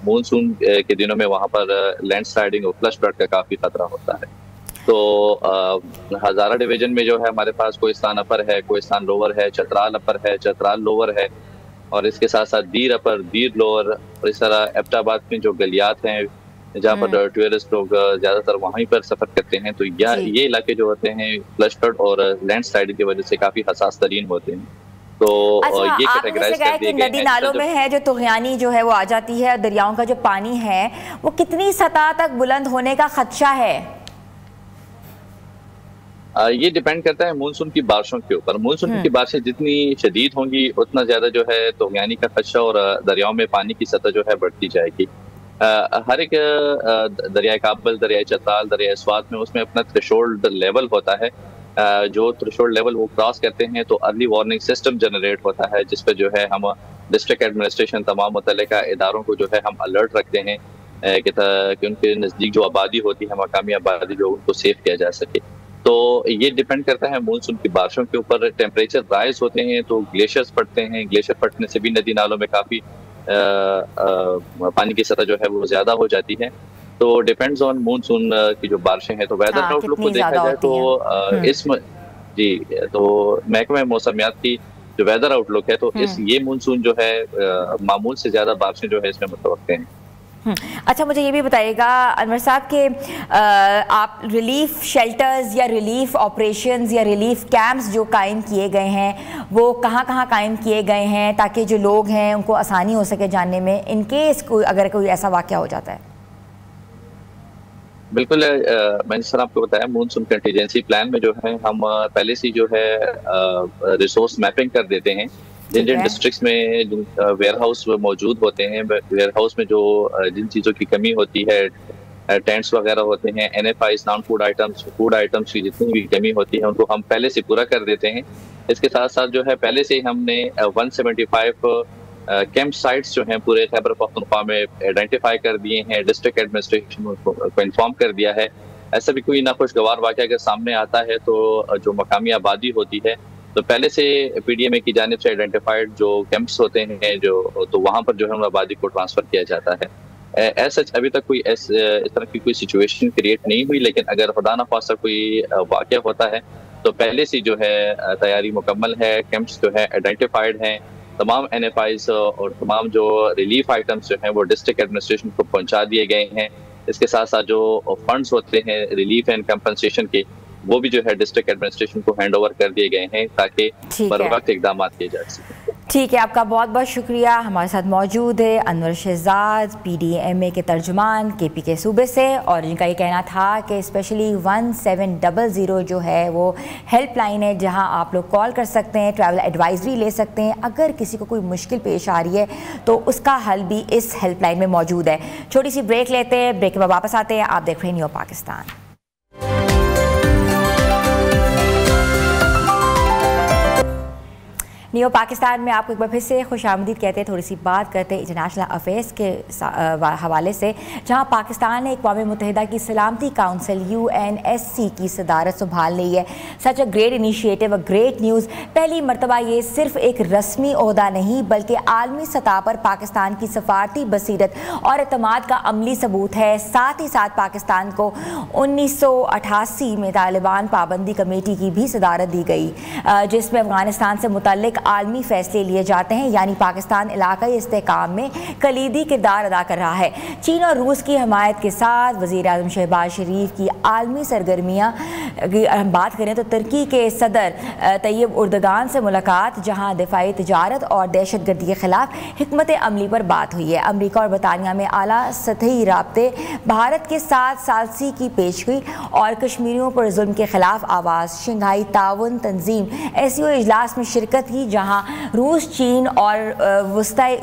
مونسون کے دنوں میں وہاں پر لینڈ سلائڈنگ اور فلش فلڈ کا کافی خطرہ ہوتا ہے. تو ہزارہ ڈویژن میں جو ہے ہمارے پاس کوہستان اپر ہے کوہستان لوور ہے چترال اپر ہے چترال لوور ہے اور اس کے ساتھ ساتھ دیر اپر دیر لوور اور اس طرح ایبٹ آباد میں جو گلیات ہیں جہاں پر ٹورسٹ لوگ زیادہ تر وہیں پر سفر کرتے ہیں تو یہ علاقے جو ہوتے ہیں فلش فلڈ اور لینڈ سلائڈنگ کی وجہ سے کافی حساس ترین ہوتے ہیں. تو یہ کیٹیگرائز کر دیے گئے ہیں.
ندی نالوں میں ہے جو طغیانی جو ہے وہ آ جاتی ہے دریاؤں کا جو پانی ہے وہ کتنی سطح تک بلند ہونے کا خدشہ ہے؟
یہ ڈیپینڈ کرتا ہے مونسون کی بارشوں کے اوپر. مونسون کی بارشیں جتنی شدید ہوں گی اتنا زیادہ جو ہے طغیانی کا خدشہ اور دریاؤں میں پانی کی سطح جو ہے بڑھتی جائے گی. ہر ایک دریائے کابل دریائے چترال دریائے سوات میں اس میں اپنا تھریشولڈ لیول ہوتا ہے. جو تھریشولڈ لیول وہ کراس کرتے ہیں تو ارلی وارننگ سسٹم جنریٹ ہوتا ہے جس پہ جو ہے ہم ڈسٹرکٹ ایڈمنسٹریشن تمام متعلقہ اداروں کو جو ہے ہم الرٹ رکھتے ہیں کہ ان کے نزدیک جو آبادی ہوتی ہے مقامی آبادی جو ان کو سیف کیا جا سکے. تو تو یہ ڈیپینڈ کرتا ہے مونسون کی بارشوں کے اوپر. ٹیمپریچر رائز ہوتے ہیں تو گلیشیئرز پھٹتے ہیں, گلیشیئر پھٹنے سے بھی ندی نالوں میں کافی پانی کی سطح جو ہے وہ زیادہ ہو جاتی ہے. تو ڈیپینڈز آن مونسون کی جو بارشیں ہیں. تو ویدر آؤٹ لک کو دیکھا جائے تو اس میں جی تو محکمہ موسمیات کی جو ویدر آؤٹ لک ہے تو یہ مونسون جو ہے معمول سے زیادہ بارشیں جو ہے اس میں متوقع ہیں.
اچھا مجھے یہ بھی بتائیے گا انور صاحب کہ آپ ریلیف شیلٹرز یا ریلیف آپریشنز یا ریلیف کیمپس جو قائم کیے گئے ہیں وہ کہاں کہاں قائم کیے گئے ہیں تاکہ جو لوگ ہیں ان کو آسانی ہو سکے جاننے میں ان کیس اگر کوئی ایسا واقعہ ہو جاتا ہے؟
بالکل, میں نے سر آپ کو بتایا مونسون کنٹیجنسی پلان میں جو ہے ہم پہلے سے جو ہے ریسورس میپنگ کر دیتے ہیں. جن جن ڈسٹرکٹس میں ویئر ہاؤس موجود ہوتے ہیں, ویئر ہاؤس میں جو جن چیزوں کی کمی ہوتی ہے, ٹینٹس وغیرہ ہوتے ہیں, N F Is non food items کی جتنی بھی کمی ہوتی ہے ان کو ہم پہلے سے پورا کر دیتے ہیں. اس کے ساتھ ساتھ جو ہے پہلے سے ہم نے 175 کیمپ سائٹس جو ہیں پورے خیبر پختونخوا میں آئیڈینٹیفائی کر دیے ہیں. ڈسٹرکٹ ایڈمنسٹریشن کو انفارم کر دیا ہے. ایسا بھی کوئی ناخوشگوار واقعہ اگر سامنے آتا ہے تو جو مقامی آبادی ہوتی ہے تو پہلے سے پی ڈی ایم اے کی جانب سے آئیڈینٹیفائڈ جو کیمپس ہوتے ہیں تو وہاں پر جو ہے آبادی کو ٹرانسفر کیا جاتا ہے. ایسا ابھی تک کوئی اس طرح کی کوئی سچویشن کریٹ نہیں ہوئی, لیکن اگر خدا نہ خواستہ کوئی واقعہ ہوتا ہے تو پہلے سے جو ہے تیاری مکمل ہے. کیمپس جو ہے آئیڈینٹیفائڈ ہیں, تمام این ایف آئیز اور تمام جو ریلیف آئٹمس جو ہیں وہ ڈسٹرکٹ ایڈمنسٹریشن کو پہنچا دیے گئے ہیں. اس کے ساتھ ساتھ جو فنڈز ہوتے ہیں ریلیف اینڈ کمپنسیشن کے وہ بھی جو ہے ڈسٹرکٹ ایڈمنسٹریشن کو ہینڈ اوور کر دیے گئے ہیں تاکہ بر وقت اقدامات کیے جا سکیں.
ٹھیک ہے, آپ کا بہت بہت شکریہ. ہمارے ساتھ موجود ہے انور شہزاد, پی ڈی ایم اے کے ترجمان کے پی کے صوبے سے, اور جن کا یہ کہنا تھا کہ اسپیشلی 1700 جو ہے وہ ہیلپ لائن ہے جہاں آپ لوگ کال کر سکتے ہیں, ٹریول ایڈوائزری لے سکتے ہیں. اگر کسی کو کوئی مشکل پیش آ رہی ہے تو اس کا حل بھی اس ہیلپ لائن میں موجود ہے. چھوٹی سی بریک لیتے ہیں, بریک کے بعد واپس آتے ہیں. آپ دیکھ رہے ہیں نیو پاکستان. نیو پاکستان میں آپ کو ایک بار پھر سے خوش آمدید کہتے ہیں. تھوڑی سی بات کرتے ہیں انٹرنیشنل افیئرس کے حوالے سے, جہاں پاکستان نے اقوام متحدہ کی سلامتی کونسل UNSC کی صدارت سنبھال لی ہے. Such a great initiative, a great news. پہلی مرتبہ یہ صرف ایک رسمی عہدہ نہیں بلکہ عالمی سطح پر پاکستان کی سفارتی بصیرت اور اعتماد کا عملی ثبوت ہے. ساتھ ہی ساتھ پاکستان کو 1988 میں طالبان پابندی کمیٹی کی بھی صدارت دی گئی جس میں افغانستان سے متعلق عالمی فیصلے لیے جاتے ہیں. یعنی پاکستان علاقائی استحکام میں کلیدی کردار ادا کر رہا ہے. چین اور روس کی حمایت کے ساتھ وزیر اعظم شہباز شریف کی عالمی سرگرمیاں ہم بات کریں تو ترکی کے صدر طیب اردگان سے ملاقات, جہاں دفاعی تجارت اور دہشت گردی کے خلاف حکمت عملی پر بات ہوئی ہے. امریکہ اور برطانیہ میں اعلیٰ سطحی رابطے, بھارت کے ساتھ ثالثی کی پیشگی اور کشمیریوں پر ظلم کے خلاف آواز. شنگھائی تعاون تنظیم SCO اجلاس میں شرکت کی, جہاں روس, چین اور وسطی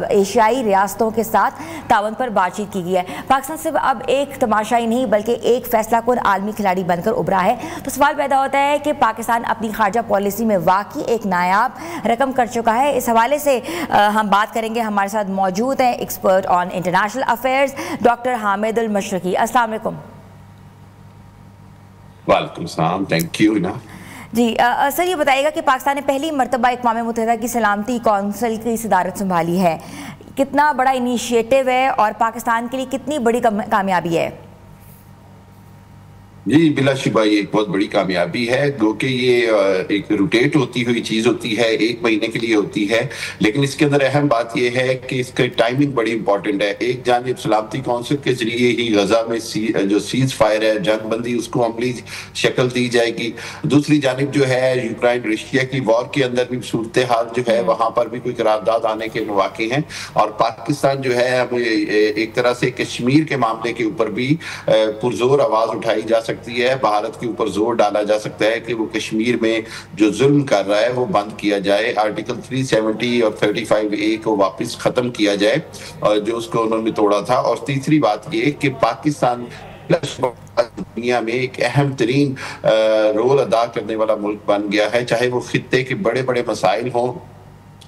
ایشیائی ریاستوں کے ساتھ تعاون پر بات چیت کی گئی ہے. پاکستان صرف اب ایک تماشائی نہیں بلکہ ایک فیصلہ کن عالمی کھلاڑی بن کر ابھرا ہے. تو سوال پیدا ہوتا ہے کہ پاکستان اپنی خارجہ پالیسی میں واقعی ایک نایاب رقم کر چکا ہے. اس حوالے سے ہم بات کریں گے. ہمارے ساتھ موجود ہیں expert on international affairs doctor Hamid Almashriqi. السلام علیکم.
وعلیکم السلام, تھینک یو.
جی سر, یہ بتائیے گا کہ پاکستان نے پہلی مرتبہ اقوام متحدہ کی سلامتی کونسل کی صدارت سنبھالی ہے. کتنا بڑا انیشیٹو ہے اور پاکستان کے لیے کتنی بڑی کامیابی ہے؟
جی بلا شبہ یہ ایک بہت بڑی کامیابی ہے, کیونکہ یہ ایک روٹیٹ ہوتی ہوئی چیز ہوتی ہے, 1 مہینے کے لیے ہوتی ہے, لیکن اس کے اندر اہم بات یہ ہے کہ اس کا ٹائمنگ بڑی امپورٹنٹ ہے. ایک جانب سلامتی کونسل کے ذریعے ہی غزہ میں جو سیز فائر ہے, جنگ بندی, اس کو عملی شکل دی جائے گی. دوسری جانب جو ہے یوکرائن رشیا کی وار کے اندر بھی صورتحال جو ہے وہاں پر بھی کوئی قرارداد آنے کے مواقع ہیں, اور پاکستان جو ہے ایک طرح سے کشمیر کے معاملے کے اوپر بھی پرزور آواز اٹھائی جا سکتی ہے. بھارت کے اوپر زور ڈالا جا سکتا ہے کہ وہ کشمیر میں جو ظلم کر رہا ہے وہ بند کیا جائے. آرٹیکل 370 اور 35A کو واپس ختم کیا جائے جو اس کو انہوں نے توڑا تھا. اور تیسری بات یہ کہ پاکستان دنیا میں ایک اہم ترین رول ادا کرنے والا ملک بن گیا ہے, چاہے وہ خطے کے بڑے بڑے مسائل ہوں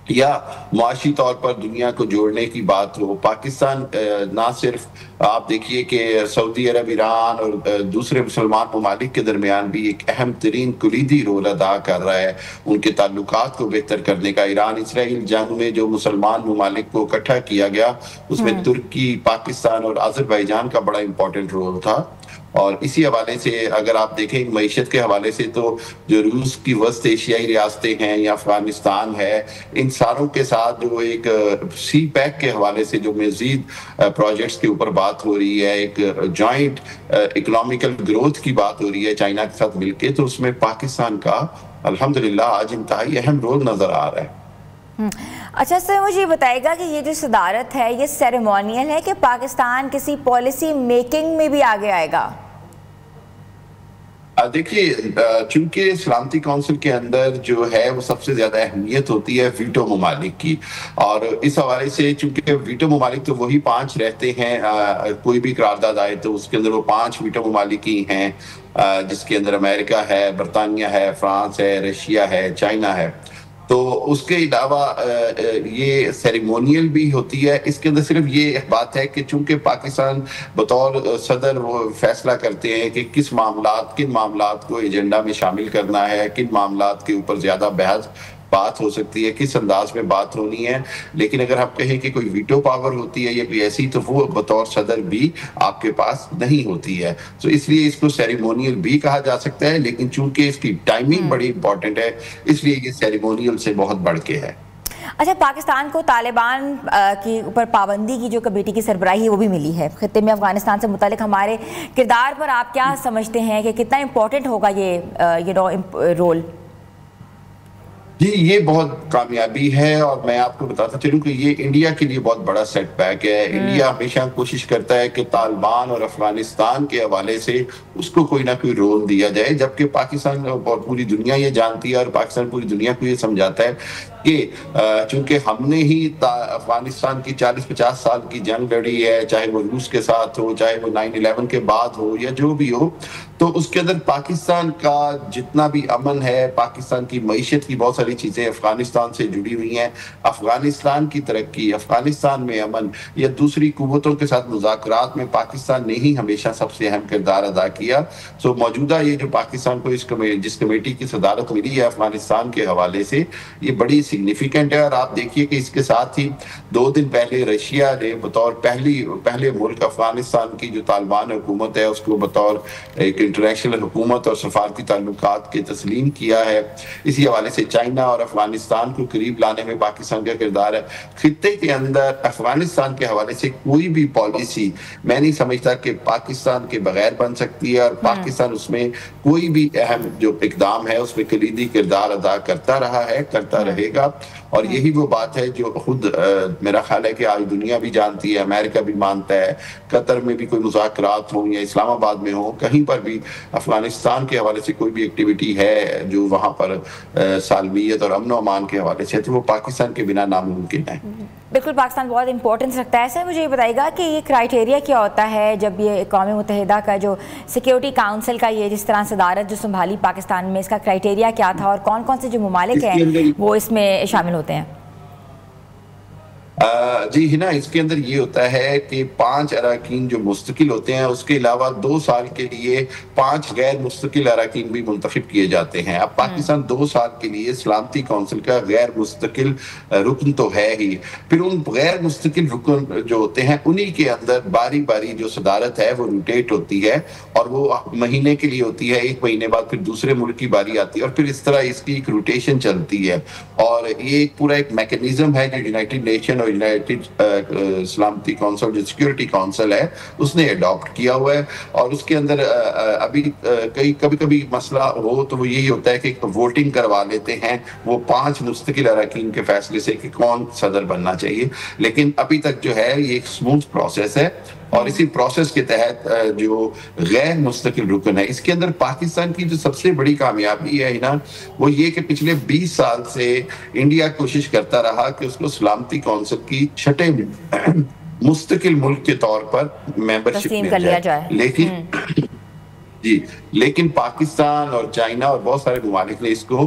یا معاشی طور پر دنیا کو جوڑنے کی بات ہو، پاکستان نہ صرف آپ دیکھیے کہ سعودی عرب، ایران اور دوسرے مسلمان ممالک کے درمیان بھی ایک اہم ترین کلیدی رول ادا کر رہا ہے ان کے تعلقات کو بہتر کرنے کا۔ ایران اسرائیل جنگ میں جو مسلمان ممالک کو اکٹھا کیا گیا اس میں ترکی، پاکستان اور آذربائیجان کا بڑا امپورٹنٹ رول تھا۔ اور اسی حوالے سے اگر آپ دیکھیں معیشت کے حوالے سے تو جو روس کی وسط ایشیائی ریاستیں ہیں یا افغانستان ہے، ان ساروں کے ساتھ جو ایک سی پیک کے حوالے سے جو مزید پروجیکٹس کے اوپر بات ہو رہی ہے، ایک جوائنٹ اکنامیکل گروتھ کی بات ہو رہی ہے چائنا کے ساتھ مل کے، تو اس میں پاکستان کا الحمدللہ آج انتہائی اہم رول نظر آ رہا ہے۔
اچھا سر، مجھے یہ بتائے گا کہ یہ جو صدارت ہے یہ سیریمونیل ہے کہ پاکستان کسی پالیسی میکنگ میں بھی آگے آئے گا؟
دیکھیے، چونکہ سلامتی کونسل کے اندر جو ہے وہ سب سے زیادہ اہمیت ہوتی ہے ویٹو ممالک کی، اور اس حوالے سے چونکہ ویٹو ممالک تو وہی 5 رہتے ہیں، کوئی بھی قرارداد آئے تو اس کے اندر وہ 5 ویٹو ممالک ہی ہیں، جس کے اندر امریکہ ہے، برطانیہ ہے، فرانس ہے، رشیا ہے، چائنا ہے۔ تو اس کے علاوہ یہ سیریمونیل بھی ہوتی ہے۔ اس کے اندر صرف یہ بات ہے کہ چونکہ پاکستان بطور صدر وہ فیصلہ کرتے ہیں کہ کن معاملات کو ایجنڈا میں شامل کرنا ہے، کن معاملات کے اوپر زیادہ بحث بات ہو سکتی ہے، کس انداز میں بات ہونی ہے۔ لیکن اگر آپ کہیں کہ کوئی ویٹو پاور ہوتی ہے یا کوئی ایسی، تو وہ بطور صدر بھی آپ کے پاس نہیں ہوتی ہے۔ تو اس لیے اس کو سیریمونیل بھی کہا جا سکتا ہے، لیکن چونکہ اس کی ٹائمنگ بڑی امپورٹنٹ ہے اس لیے یہ سیریمونیل سے بہت بڑھ کے ہے۔
اچھا، پاکستان کو طالبان کی اوپر پابندی کی جو کمیٹی کی سربراہی وہ بھی ملی ہے۔ خطے میں افغانستان سے متعلق ہمارے کردار پر آپ کیا سمجھتے ہیں کہ کتنا امپورٹنٹ ہوگا یہ رول؟
جی، یہ بہت کامیابی ہے، اور میں آپ کو بتاتا چلوں کہ یہ انڈیا کے لیے بہت بڑا سیٹ بیک ہے۔ انڈیا ہمیشہ کوشش کرتا ہے کہ طالبان اور افغانستان کے حوالے سے اس کو کوئی نہ کوئی رول دیا جائے، جبکہ پاکستان اور پوری دنیا یہ جانتی ہے، اور پاکستان پوری دنیا کو یہ سمجھاتا ہے کہ چونکہ ہم نے ہی افغانستان کی 40-50 سال کی جنگ لڑی ہے، چاہے وہ روس کے ساتھ ہو، چاہے وہ 9/11 کے بعد ہو، یا جو بھی ہو، تو اس کے اندر پاکستان کا جتنا بھی امن ہے، پاکستان کی معیشت کی بہت ساری چیزیں افغانستان سے جڑی ہوئی ہیں۔ افغانستان کی ترقی، افغانستان میں امن یا دوسری قوتوں کے ساتھ مذاکرات میں پاکستان نے ہی ہمیشہ سب سے اہم کردار ادا کیا۔ سو موجودہ یہ جو پاکستان کو جس کمیٹی کی صدارت ملی ہے افغانستان کے حوالے سے، یہ بڑی سگنیفیکنٹ ہے۔ اور آپ دیکھیے کہ اس کے ساتھ ہی 2 دن پہلے رشیا نے بطور پہلے ملک افغانستان کی جو طالبان حکومت ہے اس کو بطور ایک انٹرنیشنل حکومت اور سفارتی تعلقات کے تسلیم کیا ہے۔ اسی حوالے سے چائنا اور افغانستان کو قریب لانے میں پاکستان کا کردار ہے۔ خطے کے اندر افغانستان کے حوالے سے کوئی بھی پالیسی میں نہیں سمجھتا کہ پاکستان کے بغیر بن سکتی ہے، اور پاکستان اس میں کوئی بھی اہم جو اقدام ہے اس میں کلیدی کردار ادا کرتا رہا ہے، کرتا رہے گا۔ اور یہی وہ بات ہے جو خود میرا خیال ہے کہ آج دنیا بھی جانتی ہے، امریکہ بھی مانتا ہے، قطر میں بھی کوئی مذاکرات ہوں یا اسلام آباد میں ہوں، کہیں پر بھی افغانستان کے حوالے سے کوئی بھی ایکٹیویٹی ہے جو وہاں پر سالمیت اور امن و امان کے حوالے سے، تو وہ پاکستان کے بنا ناممکن ہے۔
بالکل، پاکستان بہت امپورٹنس رکھتا ہے۔ سر، مجھے یہ بتائیے گا کہ یہ کرائیٹیریا کیا ہوتا ہے جب یہ اقوام متحدہ کا جو سیکیورٹی کاؤنسل کا یہ جس طرح صدارت جو سنبھالی پاکستان میں، اس کا کرائیٹیریا کیا تھا اور کون کون سے جو ممالک ہیں وہ اس میں شامل ہوتے ہیں؟
جی ہنا، اس کے اندر یہ ہوتا ہے کہ 5 اراکین جو مستقل ہوتے ہیں، اس کے علاوہ 2 سال کے لیے 5 غیر مستقل اراکین بھی منتخب کیے جاتے ہیں۔ اب پاکستان 2 سال کے لیے سلامتی کونسل کا غیر مستقل رکن تو ہے ہی، پھر ان غیر مستقل رکن جو ہوتے ہیں انہی کے اندر باری باری جو صدارت ہے وہ روٹیٹ ہوتی ہے، اور وہ مہینے کے لیے ہوتی ہے، 1 مہینے بعد پھر دوسرے ملک کی باری آتی ہے، اور پھر اس طرح اس کی ایک روٹیشن چلتی ہے۔ اور یہ پورا ایک میکنزم ہے جو یونائٹڈ نیشن اور یونائٹڈ سلامتی کونسل جو سیکیورٹی کونسل ہے اس نے اڈاپٹ کیا ہوا ہے۔ اور اس کے اندر ابھی کبھی مسئلہ ہو تو وہ یہی ہوتا ہے کہ ووٹنگ کروا لیتے ہیں وہ 5 مستقل اراکین کے فیصلے سے کہ کون صدر بننا چاہیے، لیکن ابھی تک جو ہے یہ ایک سموتھ پروسیس ہے۔ اور اسی پروسیس کے تحت جو غیر مستقل رکن ہے، اس کے اندر پاکستان کی جو سب سے بڑی کامیابی ہے نا وہ یہ کہ پچھلے 20 سال سے انڈیا کوشش کرتا رہا کہ اس کو سلامتی کونسل کی 6 مستقل ملک کے طور پر ممبرشپ مل جائے، لیکن پاکستان اور چائنا اور بہت سارے ممالک نے اس کو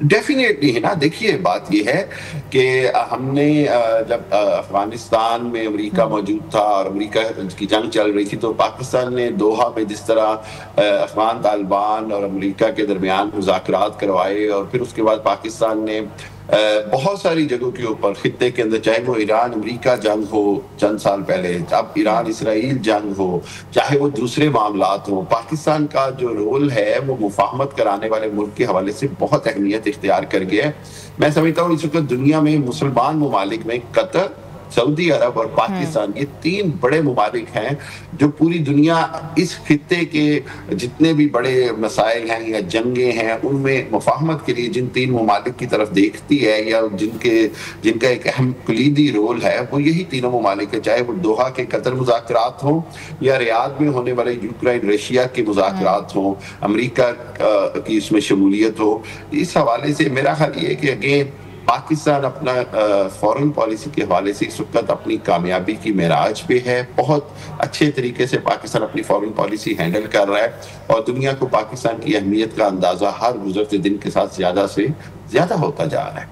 ڈیفینیٹلی ہے نا. دیکھیے بات یہ ہے کہ ہم نے جب افغانستان میں امریکہ موجود تھا اور امریکہ کی جنگ چل رہی تھی تو پاکستان نے دوحہ میں جس طرح افغان طالبان اور امریکہ کے درمیان مذاکرات کروائے اور پھر اس کے بعد پاکستان نے بہت ساری جگہوں کے اوپر خطے کے اندر، چاہے وہ ایران امریکہ جنگ ہو چند سال پہلے، اب ایران اسرائیل جنگ ہو، چاہے وہ دوسرے معاملات ہوں، پاکستان کا جو رول ہے وہ مفاہمت کرانے والے ملک کے حوالے سے بہت اہمیت اختیار کر گیا ہے. میں سمجھتا ہوں اس وقت دنیا میں مسلمان ممالک میں قطر، سعودی عرب اور پاکستان، یہ تین بڑے ممالک ہیں جو پوری دنیا اس خطے کے جتنے بھی بڑے مسائل ہیں یا جنگیں ہیں ان میں مفاہمت کے لیے جن تین ممالک کی طرف دیکھتی ہے یا جن کا ایک اہم کلیدی رول ہے وہ یہی تینوں ممالک ہیں، چاہے وہ دوحہ کے قطر مذاکرات ہوں یا ریاض میں ہونے والے یوکرائن رشیا کے مذاکرات ہوں، امریکہ کی اس میں شمولیت ہو. اس حوالے سے میرا خیال یہ ہے کہ اگین پاکستان اپنا فورن پالیسی کے حوالے سے اس وقت اپنی کامیابی کی معراج پہ ہے. بہت اچھے طریقے سے پاکستان اپنی فورن پالیسی ہینڈل کر رہا ہے اور دنیا کو پاکستان کی اہمیت کا اندازہ ہر گزرتے دن کے ساتھ زیادہ سے زیادہ ہوتا جا رہا ہے.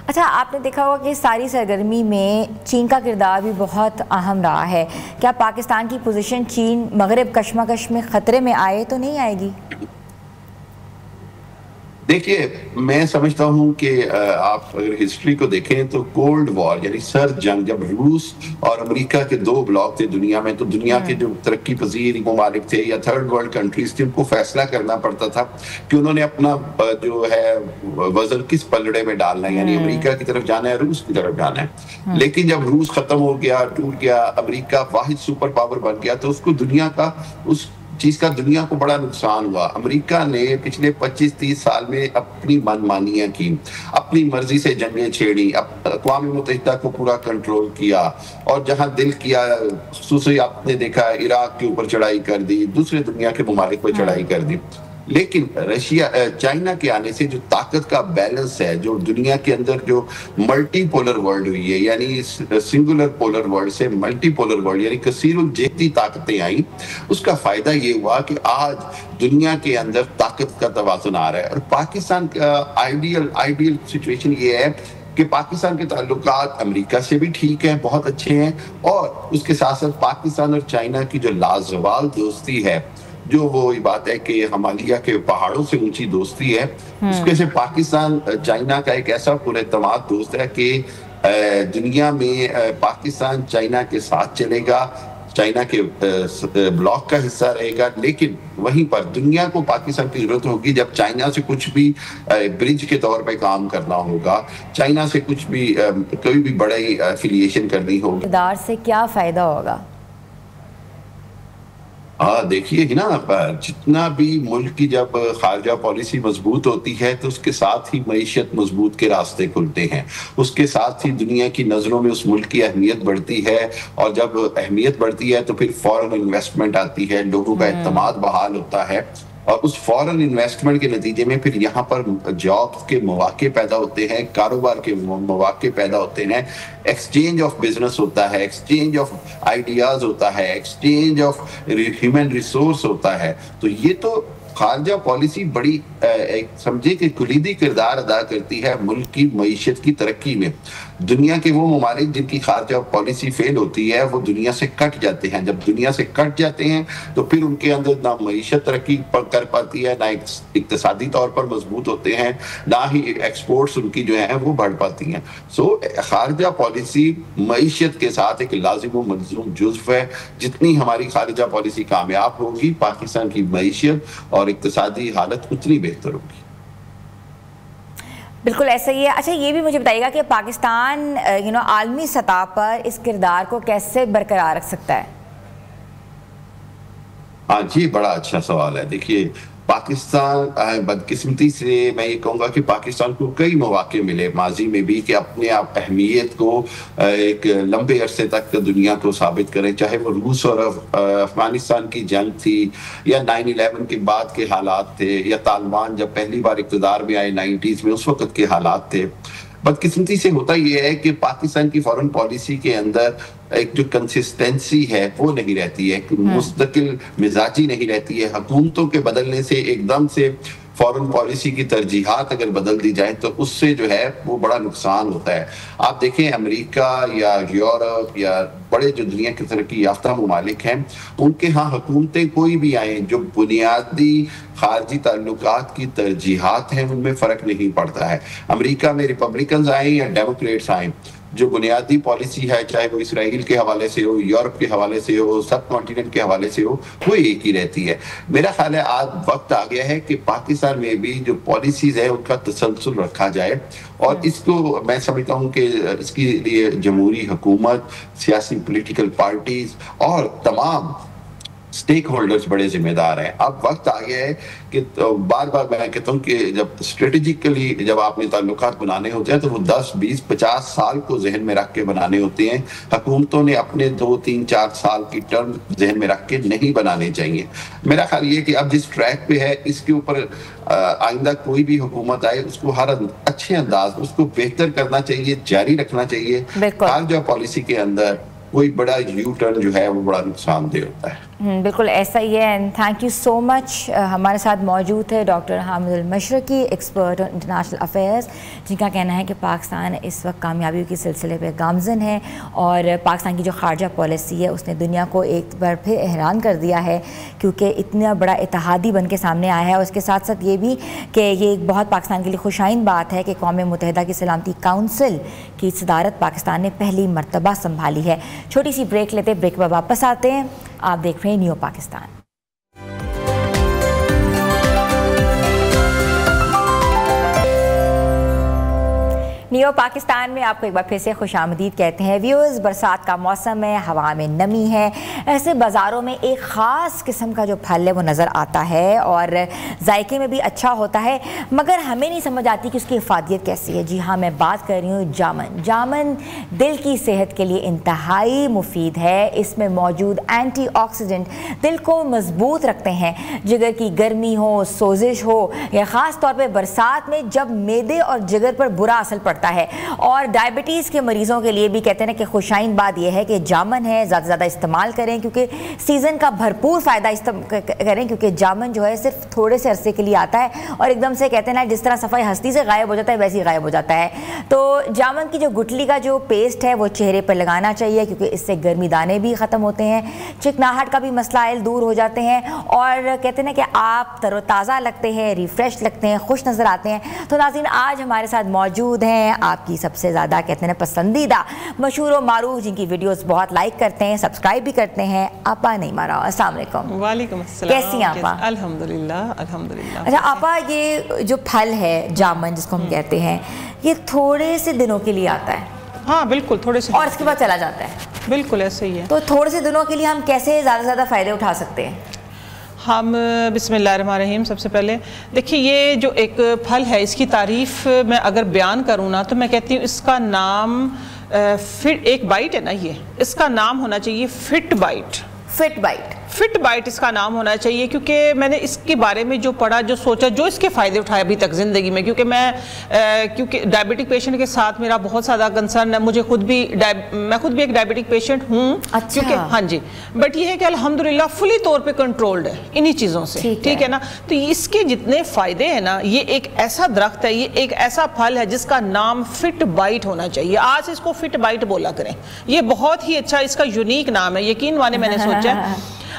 اچھا، آپ نے دیکھا ہوگا کہ ساری سرگرمی میں چین کا کردار بھی بہت اہم رہا ہے. کیا پاکستان کی پوزیشن چین مغرب کشمکش میں خطرے میں آئے تو نہیں آئے گی؟
دیکھیے میں سمجھتا ہوں کہ آپ اگر ہسٹری کو دیکھیں تو کولڈ وار یعنی سرد جنگ جب روس اور امریکہ کے دو بلاک تھے دنیا میں، تو دنیا کے جو ترقی پذیر ممالک تھے یا تھرڈ ورلڈ کنٹریز تھے ان کو فیصلہ کرنا پڑتا تھا کہ انہوں نے اپنا جو ہے وزن کس پلڑے میں ڈالنا ہے، یعنی امریکہ کی طرف جانا ہے، روس کی طرف جانا ہے. لیکن جب روس ختم ہو گیا، ٹوٹ گیا، امریکہ واحد سپر پاور بن گیا تو اس کو دنیا کا اس چیز کا دنیا کو بڑا نقصان ہوا. امریکہ نے پچھلے 25-30 سال میں اپنی من مانیاں کی، اپنی مرضی سے جنگیں چھیڑی، اقوام متحدہ کو پورا کنٹرول کیا اور جہاں دل کیا خصوصی آپ نے دیکھا عراق کے اوپر چڑھائی کر دی، دوسرے دنیا کے ممالک پر چڑھائی کر دی. لیکن چائنا کے آنے سے جو طاقت کا بیلنس ہے، جو دنیا کے اندر جو ملٹی پولر ورلڈ ہوئی ہے، یعنی سنگولر پولر ورلڈ سے ملٹی پولر ورلڈ یعنی کثیر الجہتی طاقتیں آئیں، اس کا فائدہ یہ ہوا کہ آج دنیا کے اندر طاقت کا توازن آ رہا ہے. اور پاکستان کا آئیڈیل سچویشن یہ ہے کہ پاکستان کے تعلقات امریکہ سے بھی ٹھیک ہیں، بہت اچھے ہیں، اور اس کے ساتھ ساتھ پاکستان اور چائنا کی جو لازوال دوستی ہے، جو وہ بات ہے کہ ہمالیہ کے پہاڑوں سے اونچی دوستی ہے، اس کے سے پاکستان چائنا کا ایک ایسا پر اعتماد دوست ہے کہ دنیا میں پاکستان چائنا کے ساتھ چلے گا، چائنا کے بلاک کا حصہ رہے گا. لیکن وہیں پر دنیا کو پاکستان کی ضرورت ہوگی جب چائنا سے کچھ بھی برج کے طور پہ کام کرنا ہوگا، چائنا سے کچھ بھی کوئی بھی بڑی ایفیلیشن کرنی ہوگی.
اقتدار سے کیا فائدہ ہوگا؟
دیکھیے نا، جتنا بھی ملک کی جب خارجہ پالیسی مضبوط ہوتی ہے تو اس کے ساتھ ہی معیشت مضبوط کے راستے کھلتے ہیں، اس کے ساتھ ہی دنیا کی نظروں میں اس ملک کی اہمیت بڑھتی ہے، اور جب اہمیت بڑھتی ہے تو پھر فورن انویسٹمنٹ آتی ہے، لوگوں کا اعتماد بحال ہوتا ہے، اور اس فورن انویسٹمنٹ کے نتیجے میں پھر یہاں پر جاب کے مواقع پیدا ہوتے ہیں، کاروبار کے مواقع پیدا ہوتے ہیں، ایکسچینج آف بزنس ہوتا ہے، ایکسچینج آف آئیڈیاز ہوتا ہے، ایکسچینج آف ہیومن ریسورس ہوتا ہے. تو یہ تو خارجہ پالیسی بڑی سمجھے کہ کلیدی کردار ادا کرتی ہے ملک کی معیشت کی ترقی میں. دنیا کے وہ ممالک جن کی خارجہ پالیسی فیل ہوتی ہے وہ دنیا سے کٹ جاتے ہیں. جب دنیا سے کٹ جاتے ہیں تو پھر ان کے اندر نہ معیشت ترقی کر پاتی ہے، نہ اقتصادی طور پر مضبوط ہوتے ہیں، نہ ہی ایکسپورٹس ان کی جو ہیں وہ بڑھ پاتی ہیں. خارجہ پالیسی معیشت کے ساتھ ایک لازم و ملزوم جزو ہے. جتنی ہماری خارجہ پالیسی کامیاب ہوگی، پاکستان کی معیشت اور اقتصادی حالت اتنی بہتر ہوگی.
بالکل ایسا ہی ہے. اچھا، یہ بھی مجھے بتائیے گا کہ پاکستان عالمی سطح پر اس کردار کو کیسے برقرار رکھ سکتا ہے؟
ہاں جی، بڑا اچھا سوال ہے. دیکھیے پاکستان بدقسمتی سے میں یہ کہوں گا کہ پاکستان کو کئی مواقع ملے ماضی میں بھی کہ اپنے آپ اہمیت کو ایک لمبے عرصے تک دنیا کو ثابت کریں، چاہے وہ روس اور افغانستان کی جنگ تھی، یا 9/11 کے بعد کے حالات تھے، یا طالبان جب پہلی بار اقتدار میں آئے 90s میں، اس وقت کے حالات تھے. بدقسمتی سے ہوتا یہ ہے کہ پاکستان کی فورن پالیسی کے اندر ایک جو کنسسٹنسی ہے وہ نہیں رہتی ہے، مستقل مزاجی نہیں رہتی ہے. حکومتوں کے بدلنے سے ایک دم سے فورن پالیسی کی ترجیحات اگر بدل دی جائیں تو اس سے جو ہے وہ بڑا نقصان ہوتا ہے. آپ دیکھیں امریکہ یا یورپ یا بڑے جو دنیا کے ترقی یافتہ ممالک ہیں, ان کے ہاں حکومتیں کوئی بھی آئیں, جو بنیادی خارجی تعلقات کی ترجیحات ہیں ان میں فرق نہیں پڑتا ہے. امریکہ میں ریپبلکنز آئیں یا ڈیموکریٹس آئیں, جو بنیادی پالیسی ہے چاہے وہ اسرائیل کے حوالے سے ہو, یورپ کے حوالے سے ہو, سب کانٹیننٹ کے حوالے سے ہو, وہ ایک ہی رہتی ہے. میرا خیال ہے آج وقت آ گیا ہے کہ پاکستان میں بھی جو پالیسیز ہیں ان کا تسلسل رکھا جائے, اور اس کو میں سمجھتا ہوں کہ اس کے لیے جمہوری حکومت, سیاسی پولیٹیکل پارٹیز اور تمام سٹیک ہولڈرز بڑے ذمہ دار ہیں. اب وقت آ گیا ہے کہ بار بار میں کہتا ہوں کہ جب اسٹریٹجیکلی جب آپ نے تعلقات بنانے ہوتے ہیں تو وہ 10, 20, 50 سال کو ذہن میں رکھ کے بنانے ہوتے ہیں. حکومتوں نے اپنے 2, 3, 4 سال کی ٹرم ذہن میں رکھ کے نہیں بنانے چاہیے. میرا خیال یہ کہ اب جس ٹریک پہ ہے اس کے اوپر آئندہ کوئی بھی حکومت آئے اس کو ہر اچھے انداز اس کو بہتر کرنا چاہیے, جاری رکھنا چاہیے. ہر جو پالیسی کے اندر کوئی بڑا یو ٹرن جو ہے وہ بڑا نقصان دہ ہوتا ہے.
بالکل ایسا ہی ہے. And thank you so much. ہمارے ساتھ موجود ہے doctor Hamid Almashriqi, expert international affairs, جن کا کہنا ہے کہ پاکستان اس وقت کامیابیوں کے سلسلے پہ گامزن ہے, اور پاکستان کی جو خارجہ پالیسی ہے اس نے دنیا کو ایک بار پھر حیران کر دیا ہے, کیونکہ اتنا بڑا اتحادی بن کے سامنے آیا ہے. اور اس کے ساتھ ساتھ یہ بھی کہ یہ ایک بہت پاکستان کے لیے خوشائن بات ہے کہ اقوام متحدہ کی سلامتی کونسل کی صدارت پاکستان نے پہلی مرتبہ سنبھالی ہے. چھوٹی سی بریک لیتے, بریک پر واپس آتے ہیں. آپ دیکھ رہے ہیں نیو پاکستان. نیو پاکستان میں آپ کو ایک بار پھر سے خوش آمدید کہتے ہیں. ویورز, برسات کا موسم ہے, ہوا میں نمی ہے, ایسے بازاروں میں ایک خاص قسم کا جو پھل ہے وہ نظر آتا ہے اور ذائقے میں بھی اچھا ہوتا ہے, مگر ہمیں نہیں سمجھ آتی کہ اس کی افادیت کیسی ہے. جی ہاں, میں بات کر رہی ہوں جامن. جامن دل کی صحت کے لیے انتہائی مفید ہے. اس میں موجود اینٹی آکسیڈنٹ دل کو مضبوط رکھتے ہیں. جگر کی گرمی ہو, سوزش ہو, یا خاص طور پہ برسات میں جب معدے اور جگر پر برا اثر پڑتا ہے, اور ڈائبٹیز کے مریضوں کے لیے بھی کہتے ہیں کہ خوشائن بات یہ ہے کہ جامن ہے زیادہ سے زیادہ استعمال کریں, کیونکہ سیزن کا بھرپور فائدہ کریں, کیونکہ جامن جو ہے صرف تھوڑے سے عرصے کے لیے آتا ہے, اور ایک دم سے کہتے ہیں نا جس طرح صفائی ہستی سے غائب ہو جاتا ہے ویسے ہی غائب ہو جاتا ہے. تو جامن کی جو گٹلی کا جو پیسٹ ہے وہ چہرے پر لگانا چاہیے, کیونکہ اس سے گرمی دانے بھی ختم ہوتے ہیں, چکناہٹ کا بھی مسائل دور ہو جاتے ہیں, اور کہتے ہیں کہ آپ تر و تازہ لگتے ہیں, ریفریش لگتے ہیں, خوش نظر آتے ہیں. تو ناظرین, آج ہمارے ساتھ موجود ہیں آپ کی سب سے زیادہ کہتے ہیں پسندیدہ, مشہور و معروف, جن کی ویڈیوز بہت لائک کرتے ہیں, سبسکرائب بھی کرتے ہیں, آپا نعیمہ راؤ. السلام علیکم.
وعلیکم السلام.
کیسی ہیں آپا؟
الحمدللہ الحمدللہ.
اچھا آپا, یہ جو پھل ہے جامن جس کو ہم کہتے ہیں, یہ تھوڑے سے دنوں کے لیے آتا ہے؟
ہاں بالکل, تھوڑے سے,
اور اس کے بعد چلا جاتا ہے؟
بالکل ایسے ہی ہے.
تو تھوڑے سے دنوں کے لیے ہم کیسے زیادہ سے زیادہ فائدے اٹھا سکتے ہیں؟
ہم بسم اللہ الرحمن الرحیم, سب سے پہلے دیکھیں یہ جو ایک پھل ہے اس کی تعریف میں اگر بیان کروں نا تو میں کہتی ہوں اس کا نام ایک بائٹ ہے نا, یہ اس کا نام ہونا چاہیے fit bite.
Fit bite,
fit bite اس کا نام ہونا چاہیے, کیونکہ میں نے اس کے بارے میں جو پڑھا, جو سوچا, جو اس کے فائدے اٹھائے ابھی تک زندگی میں, کیونکہ ڈائبٹک پیشنٹ کے ساتھ میرا بہت زیادہ کنسرن ہے. میں خود بھی ایک ڈائبٹک پیشنٹ ہوں.
اچھا.
ہاں جی, بٹ یہ ہے کہ الحمدللہ فلی طور پہ کنٹرولڈ ہے انہی چیزوں سے, ٹھیک ہے نا. تو اس کے جتنے فائدے ہیں نا, یہ ایک ایسا درخت ہے, یہ ایک ایسا پھل ہے جس کا نام فٹ بائٹ ہونا چاہیے. آج اس کو فٹ بائٹ بولا کریں, یہ بہت ہی اچھا اس کا یونیک نام ہے. یقین مانے میں نے سوچا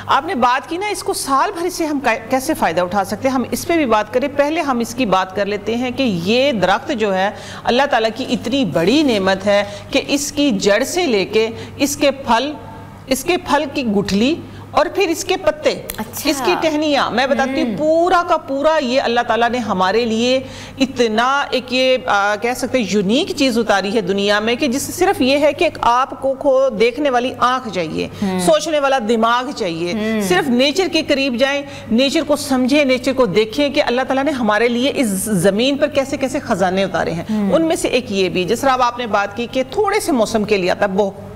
آپ نے بات کی نا اس کو سال بھر سے ہم کیسے فائدہ اٹھا سکتے ہیں, ہم اس پہ بھی بات کریں. پہلے ہم اس کی بات کر لیتے ہیں کہ یہ درخت جو ہے اللہ تعالیٰ کی اتنی بڑی نعمت ہے کہ اس کی جڑ سے لے کے اس کے پھل کی گٹھلی اور پھر اس کے پتے, اس کی ٹہنیاں, میں بتاتی ہوں پورا کا پورا یہ اللہ تعالیٰ نے ہمارے لیے اتنا ایک یہ کہہ سکتے ہیں یونیک چیز اتاری ہے دنیا میں, کہ جس سے صرف یہ ہے کہ آپ کو دیکھنے والی آنکھ چاہیے, سوچنے والا دماغ چاہیے, صرف نیچر کے قریب جائیں, نیچر کو سمجھیں, نیچر کو دیکھیں کہ اللہ تعالیٰ نے ہمارے لیے اس زمین پر کیسے کیسے خزانے اتارے ہیں. ان میں سے ایک یہ بھی, جس طرح آپ نے بات کی کہ تھوڑے سے موسم کے لیے آتا ہے.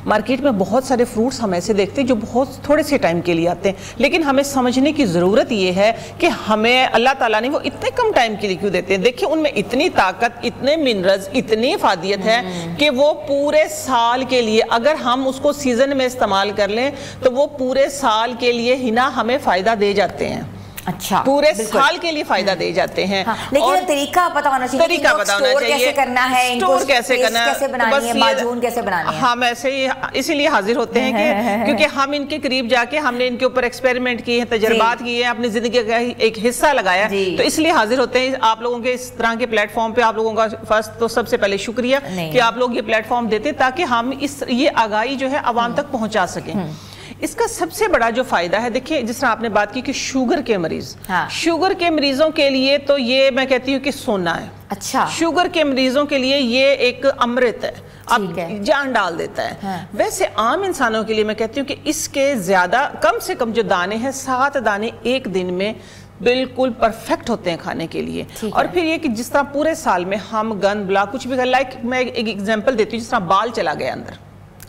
مارکیٹ میں بہت سارے فروٹس ہم ایسے دیکھتے ہیں جو بہت تھوڑے سے ٹائم کے لیے آتے ہیں, لیکن ہمیں سمجھنے کی ضرورت یہ ہے کہ ہمیں اللہ تعالیٰ نے وہ اتنے کم ٹائم کے لیے کیوں دیتے ہیں. دیکھیں ان میں اتنی طاقت, اتنے منرلز, اتنی افادیت ہے کہ وہ پورے سال کے لیے اگر ہم اس کو سیزن میں استعمال کر لیں تو وہ پورے سال کے لیے ہی نا ہمیں فائدہ دے جاتے ہیں.
اچھا
پورے سال کے لیے فائدہ دے جاتے ہیں.
لیکن طریقہ پتہ ہونا چاہیے,
طریقہ پتہ ہونا چاہیے
کیسے کرنا ہے,
اسٹور کیسے کرنا ہے,
کیسے بنانی ہے, معجون کیسے بنانی ہے.
ہم ایسے ہی اسی لیے حاضر ہوتے ہیں کہ کیونکہ ہم ان کے قریب جا کے ہم نے ان کے اوپر ایکسپیریمنٹ کیے ہیں, تجربات کیے ہیں, اپنی زندگی کا ایک حصہ لگایا, تو اس لیے حاضر ہوتے ہیں. آپ لوگوں کے اس طرح کے پلیٹ فارم پہ آپ لوگوں کا فرسٹ تو سب سے پہلے شکریہ کہ آپ لوگ یہ پلیٹ فارم دیتے تاکہ ہم یہ آگاہی جو ہے عوام تک پہنچا سکیں. اس کا سب سے بڑا جو فائدہ ہے, دیکھیں جس طرح آپ نے بات کی کہ شوگر کے مریض, شوگر کے مریضوں کے لیے تو یہ میں کہتی ہوں کہ سونا ہے.
اچھا,
شوگر کے مریضوں کے لیے یہ ایک امرت ہے, اب جان ڈال دیتا ہے. ویسے عام انسانوں کے لیے میں کہتی ہوں کہ اس کے زیادہ کم سے کم جو دانے ہیں 7 دانے ایک دن میں بالکل پرفیکٹ ہوتے ہیں کھانے کے لیے. اور پھر یہ کہ جس طرح پورے سال میں ہم گند بلا کچھ بھی لائک میں ایک ایگزامپل دیتی ہوں, جس طرح بال چلا گیا اندر,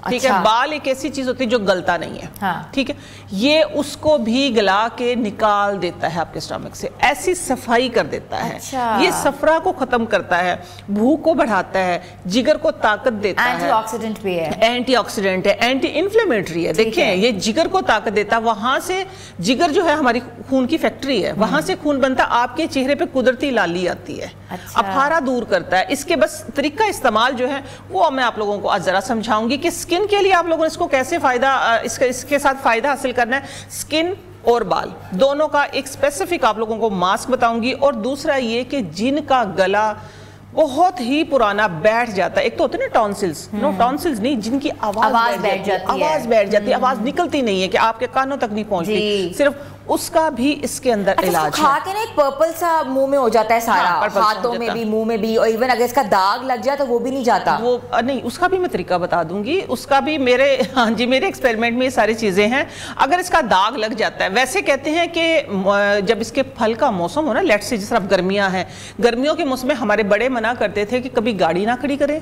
ٹھیک ہے, بال ایک ایسی چیز ہوتی ہے جو گلتا نہیں ہے, ٹھیک ہے, یہ اس کو بھی گلا کے نکال دیتا ہے آپ کے اسٹمک سے, ایسی صفائی کر دیتا ہے. یہ صفرا کو ختم کرتا ہے, بھوک کو بڑھاتا ہے, جگر کو طاقت دیتا ہے,
اینٹی آکسیڈنٹ بھی ہے,
اینٹی آکسیڈنٹ ہے, اینٹی انفلیمیٹری ہے. دیکھیں یہ جگر کو طاقت دیتا ہے, وہاں سے جگر جو ہے ہماری خون کی فیکٹری ہے, وہاں سے خون بنتا, آپ کے چہرے پہ قدرتی لالی آتی ہے, اپھارا دور کرتا ہے. اس کے بس طریقہ استعمال جو ہے وہ میں آپ لوگوں کو آج ذرا سمجھاؤں گی کہ سکن کے لیے آپ لوگوں نے اس کو کیسے فائدہ, اس کے ساتھ فائدہ حاصل کرنا ہے. سکن اور بال دونوں کا ایک اسپیسیفک آپ لوگوں کو ماسک بتاؤں گی. اور دوسرا یہ کہ جن کا گلا بہت ہی پرانا بیٹھ جاتا ہے, ایک تو ہوتے ہیں نا ٹونسلز, ٹونسلز نہیں, جن کی آواز بیٹھ جاتی ہے, آواز نکلتی نہیں ہے کہ آپ کے کانوں تک نہیں پہنچتی, صرف اس کا بھی اس کے اندر علاج ہے.
کھا کے نا ایک پرپل سا منہ میں ہو جاتا ہے سارا, ہاتھوں میں بھی منہ میں بھی, اور ایون اگر اس کا داغ لگ جائے تو وہ بھی نہیں جاتا.
وہ نہیں, اس کا بھی میں طریقہ بتا دوں گی, اس کا بھی میرے میرے ایکسپیریمنٹ میں یہ ساری چیزیں ہیں. اگر اس کا داغ لگ جاتا ہے, ویسے کہتے ہیں کہ جب اس کے پھل کا موسم ہو نا, لیٹ سے جس طرح گرمیاں ہیں, گرمیوں کے موسم میں ہمارے بڑے منع کرتے تھے کہ کبھی گاڑی نہ کھڑی کرے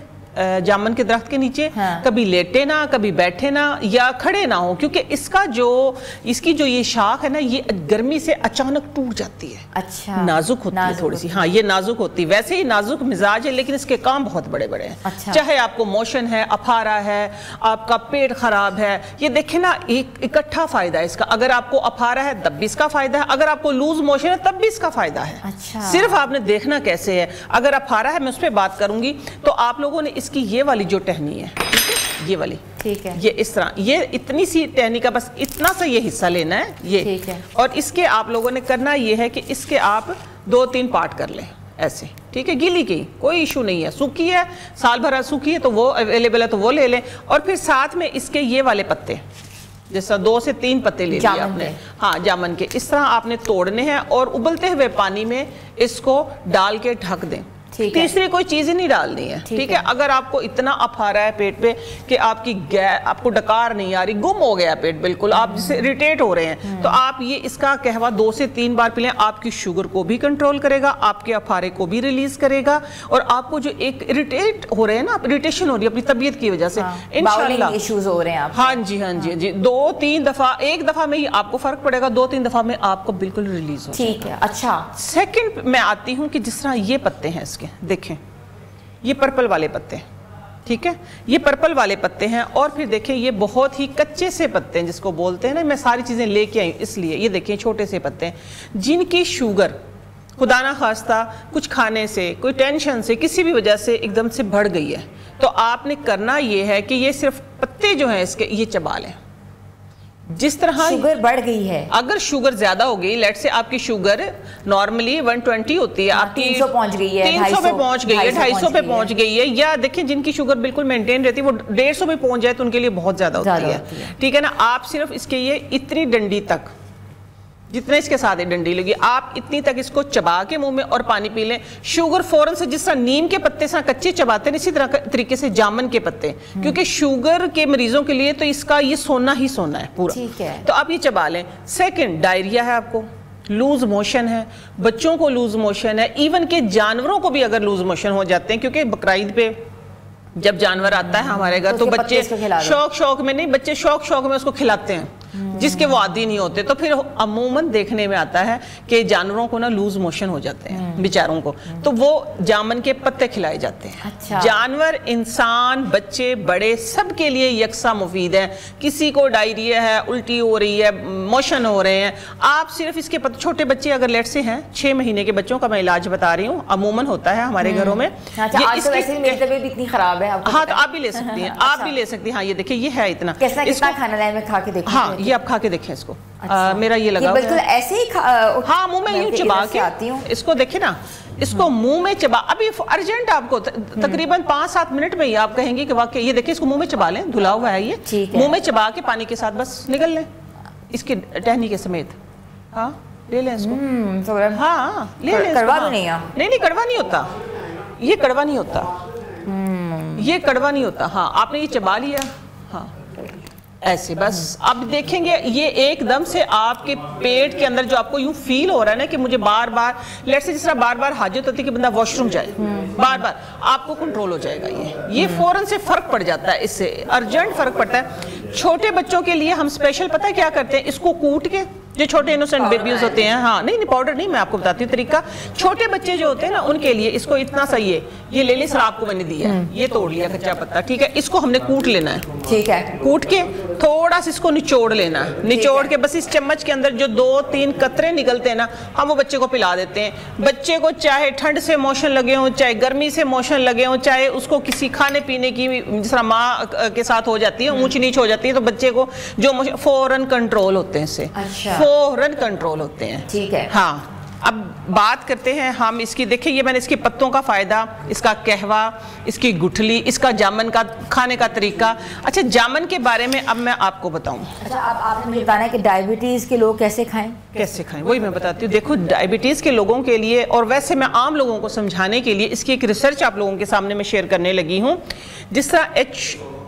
جامن کے درخت کے نیچے, کبھی لیٹے نہ, کبھی بیٹھے نہ, یا کھڑے نہ ہو, کیونکہ اس کی جو یہ شاخ ہے نا, یہ گرمی سے اچانک ٹوٹ جاتی ہے.
اچھا,
نازک ہوتی ہے تھوڑی سی. ہاں یہ نازک ہوتی ہے, ویسے ہی نازک مزاج ہے, لیکن اس کے کام بہت بڑے بڑے ہیں. چاہے آپ کو موشن ہے, اپھارا ہے, آپ کا پیٹ خراب ہے, یہ دیکھیں نا ایک اکٹھا فائدہ ہے اس کا. اگر آپ کو اپھارا ہے تب بھی اس کا فائدہ ہے, اگر آپ کو لوز موشن ہے تب بھی اس کا فائدہ ہے. صرف آپ نے دیکھنا کیسے ہے. اگر اپھارا ہے, میں اس پہ بات کروں گی, تو آپ لوگوں نے اس کی یہ والی جو ٹہنی ہے, یہ والی, ٹھیک ہے, یہ اس طرح, یہ اتنی سی ٹہنی کا بس اتنا سا یہ حصہ لینا ہے, یہ, اور اس کے آپ لوگوں نے کرنا یہ ہے کہ اس کے آپ 2-3 پارٹ کر لیں ایسے, ٹھیک ہے, گیلی کی کوئی ایشو نہیں ہے, سوکھی ہے, سال بھر سوکھی ہے تو وہ اویلیبل ہے تو وہ لے لیں. اور پھر ساتھ میں اس کے یہ والے پتے, جیسا 2 سے 3 پتے لے لیے آپ نے, ہاں جامن کے, اس طرح آپ نے توڑنے ہیں اور ابلتے ہوئے پانی میں اس کو ڈال کے ڈھک دیں. تیسری کوئی چیز ہی نہیں ڈالنی ہے, ٹھیک ہے. اگر آپ کو اتنا اپھارا ہے پیٹ پہ کہ آپ کو ڈکار نہیں آ رہی, گم ہو گیا پیٹ بالکل, آپ جس سے اریٹیٹ ہو رہے ہیں, تو آپ یہ اس کا قہوہ 2 سے 3 بار پی لیں. آپ کی شوگر کو بھی کنٹرول کرے گا, آپ کے اپھارے کو بھی ریلیز کرے گا, اور آپ کو جو ایک اریٹیٹ ہو رہے ہیں نا, اریٹیشن ہو رہی ہے اپنی طبیعت کی وجہ سے, انشاءاللہ
ایشوز ہو رہے ہیں,
ہاں جی 2-3 دفعہ, ایک دفعہ میں ہی آپ کو فرق پڑے گا, 2-3 دفعہ میں آپ کو بالکل ریلیز ہو.
ٹھیک ہے. اچھا,
سیکنڈ میں آتی ہوں کہ جس طرح یہ پتے ہیں اس کے, دیکھیں یہ پرپل والے پتے, ٹھیک ہے, یہ پرپل والے پتے ہیں. اور پھر دیکھیں یہ بہت ہی کچے سے پتے ہیں جس کو بولتے ہیں نا, میں ساری چیزیں لے کے آئی اس لیے. یہ دیکھیں چھوٹے سے پتے ہیں, جن کی شوگر خدا نہ خواستہ کچھ کھانے سے, کوئی ٹینشن سے, کسی بھی وجہ سے ایک دم سے بڑھ گئی ہے, تو آپ نے کرنا یہ ہے کہ یہ صرف پتے جو ہیں اس کے یہ چبا لیں. جس طرح
شوگر بڑھ گئی ہے,
اگر شوگر زیادہ ہو گئی, لیٹ سے آپ کی شوگر نارملی 120 ہوتی ہے, آپ کی
300 پہنچ گئی ہے,
300 پہ پہنچ گئی ہے, 250 پہ پہنچ گئی ہے, یا دیکھیں جن کی شوگر بالکل مینٹین رہتی ہے وہ 150 پہ پہنچ جائے تو ان کے لیے بہت زیادہ ہوتی ہے, ٹھیک ہے نا. آپ صرف اس کے یہ اتنی ڈنڈی تک, جتنے اس کے ساتھ ڈنڈی لگی, آپ اتنی تک اس کو چبا کے منہ میں اور پانی پی لیں. شوگر فوراں سے, جس طرح نیم کے پتے سے کچے چباتے ہیں, اسی طریقے سے جامن کے پتے, کیونکہ شوگر کے مریضوں کے لیے تو اس کا یہ سونا ہی سونا ہے پورا, تو آپ یہ چبا لیں. سیکنڈ, ڈائریا ہے آپ کو, لوز موشن ہے, بچوں کو لوز موشن ہے, ایون کہ جانوروں کو بھی اگر لوز موشن ہو جاتے ہیں, کیونکہ بقرعید پہ جب جانور آتا ہے ہمارے گھر تو بچے شوق میں نہیں, بچے شوق میں اس کو کھلاتے ہیں, جس کے وہ عادی نہیں ہوتے. تو پھر عموماً دیکھنے میں آتا ہے کہ جانوروں کو نا لوز موشن ہو جاتے ہیں بیچاروں کو, تو وہ جامن کے پتے کھلائے جاتے ہیں. جانور, انسان, بچے, بڑے سب کے لیے یکساں مفید ہے. کسی کو ڈائریا ہے, الٹی ہو رہی ہے, موشن ہو رہے ہیں, آپ صرف اس کے پتے, چھوٹے بچے اگر لیٹ سے ہیں 6 مہینے کے بچوں کا میں علاج بتا رہی ہوں, عموماً ہوتا ہے ہمارے گھروں میں.
اتنی خراب ہے
ہاں تو آپ بھی لے سکتی ہیں, آپ بھی لے سکتی ہیں. ہاں یہ دیکھیں, یہ ہے اتنا,
کتنا کھانا لائے, میں کھا کے دیکھوں.
ہاں یہ آپ کھا کے دیکھیں اس کو, میرا یہ لگا
بالکل ایسے ہی,
ہاں منہ میں یوں چبا کے اس کو دیکھیں نا, اس کو منہ میں چبا, ابھی ارجنٹ آپ کو تقریباً 5-7 منٹ میں ہی آپ کہیں گے کہ واقعی یہ دیکھیں, اس کو منہ میں چبا لیں, دھلا ہوا ہے یہ, منہ میں چبا کے پانی کے ساتھ بس نگل لیں اس کی ٹہنی کے سمیت. ہاں لے لیں اس کو, ہاں لے لیں. نہیں کڑوا نہیں ہوتا, یہ کڑوا نہیں ہوتا, یہ کڑوا نہیں ہوتا. ہاں آپ نے یہ چبا لیا, ہاں ایسے بس. اب دیکھیں گے یہ ایک دم سے آپ کے پیٹ کے اندر جو آپ کو یوں فیل ہو رہا ہے نا کہ مجھے بار بار, لیٹ سے جس طرح بار بار حاجت ہوتی ہے کہ بندہ واش روم جائے, بار بار آپ کو کنٹرول ہو جائے گا. یہ فوراً سے فرق پڑ جاتا ہے, اس سے ارجنٹ فرق پڑتا ہے. چھوٹے بچوں کے لیے ہم اسپیشل پتہ ہے کیا کرتے ہیں, اس کو کوٹ کے, جو چھوٹے انوسنٹ بیبیز ہوتے ہیں, ہاں نہیں پاؤڈر نہیں, میں آپ کو بتاتی ہوں طریقہ. چھوٹے بچے جو ہوتے ہیں نا ان کے لیے اس کو اتنا صحیح ہے, یہ لے لی سر آپ کو میں نے دیا, یہ توڑ لیا کچا پتا, ٹھیک ہے, اس کو ہم نے کوٹ لینا ہے,
ٹھیک ہے,
کوٹ کے تھوڑا سا اس کو نچوڑ لینا ہے, نچوڑ کے بس اس چمچ کے اندر جو 2-3 قطرے نکلتے ہیں نا, ہم وہ بچے کو پلا دیتے ہیں. بچے کو چاہے ٹھنڈ سے موشن لگے ہوں, چاہے گرمی سے موشن لگے ہوں, چاہے اس کو کسی کھانے پینے کی جس طرح ماں کے ساتھ ہو جاتی ہے, اونچ نیچ ہو جاتی ہے, تو بچے کو جو فوراً کنٹرول ہوتے ہیں, سے فوراً کنٹرول ہوتے ہیں.
ٹھیک ہے,
ہاں اب بات کرتے ہیں ہم اس کی. دیکھیں یہ میں نے اس کے پتوں کا فائدہ, اس کا قہوہ, اس کی گٹھلی, اس کا جامن کا کھانے کا طریقہ. اچھا جامن کے بارے میں اب میں آپ کو بتاؤں.
اچھا اب آپ نے مجھے بتانا ہے کہ ڈائبٹیز کے لوگ کیسے کھائیں,
وہی میں بتاتی ہوں. دیکھو ڈائبٹیز کے لوگوں کے لیے, اور ویسے میں عام لوگوں کو سمجھانے کے لیے اس کی ایک ریسرچ آپ لوگوں کے سامنے میں شیئر کرنے لگی ہوں. جس طرح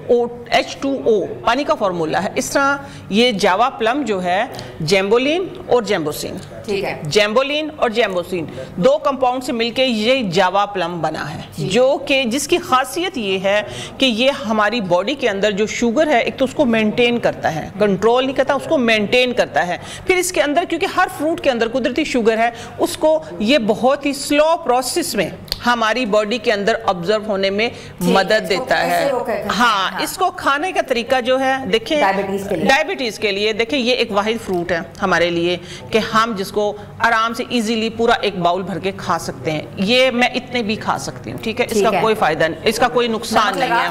H2O پانی کا فارمولا ہے, اس طرح یہ جاوا پلم جو ہے جیمبولین اور جیمبوسین,
ٹھیک ہے,
جیمبولین اور جیمبوسین 2 کمپاؤنڈ سے مل کے یہ جاوا پلم بنا ہے, جو کہ جس کی خاصیت یہ ہے کہ یہ ہماری باڈی کے اندر جو شوگر ہے, ایک تو اس کو مینٹین کرتا ہے, کنٹرول نہیں کرتا, اس کو مینٹین کرتا ہے. پھر اس کے اندر کیونکہ ہر فروٹ کے اندر قدرتی شوگر ہے, اس کو یہ بہت ہی سلو پروسیس میں ہماری باڈی کے اندر آبزرو ہونے میں مدد دیتا ہے. ہاں اس کو کھانے کا طریقہ جو ہے دیکھیں, ڈائبٹیز کے لیے دیکھیں یہ ایک واحد فروٹ ہے ہمارے لیے کہ ہم جس کو آرام سے ایزیلی پورا ایک باؤل بھر کے کھا سکتے ہیں. یہ میں اتنے بھی کھا سکتی ہوں, ٹھیک ہے, اس کا کوئی فائدہ نہیں, اس کا کوئی نقصان نہیں ہے.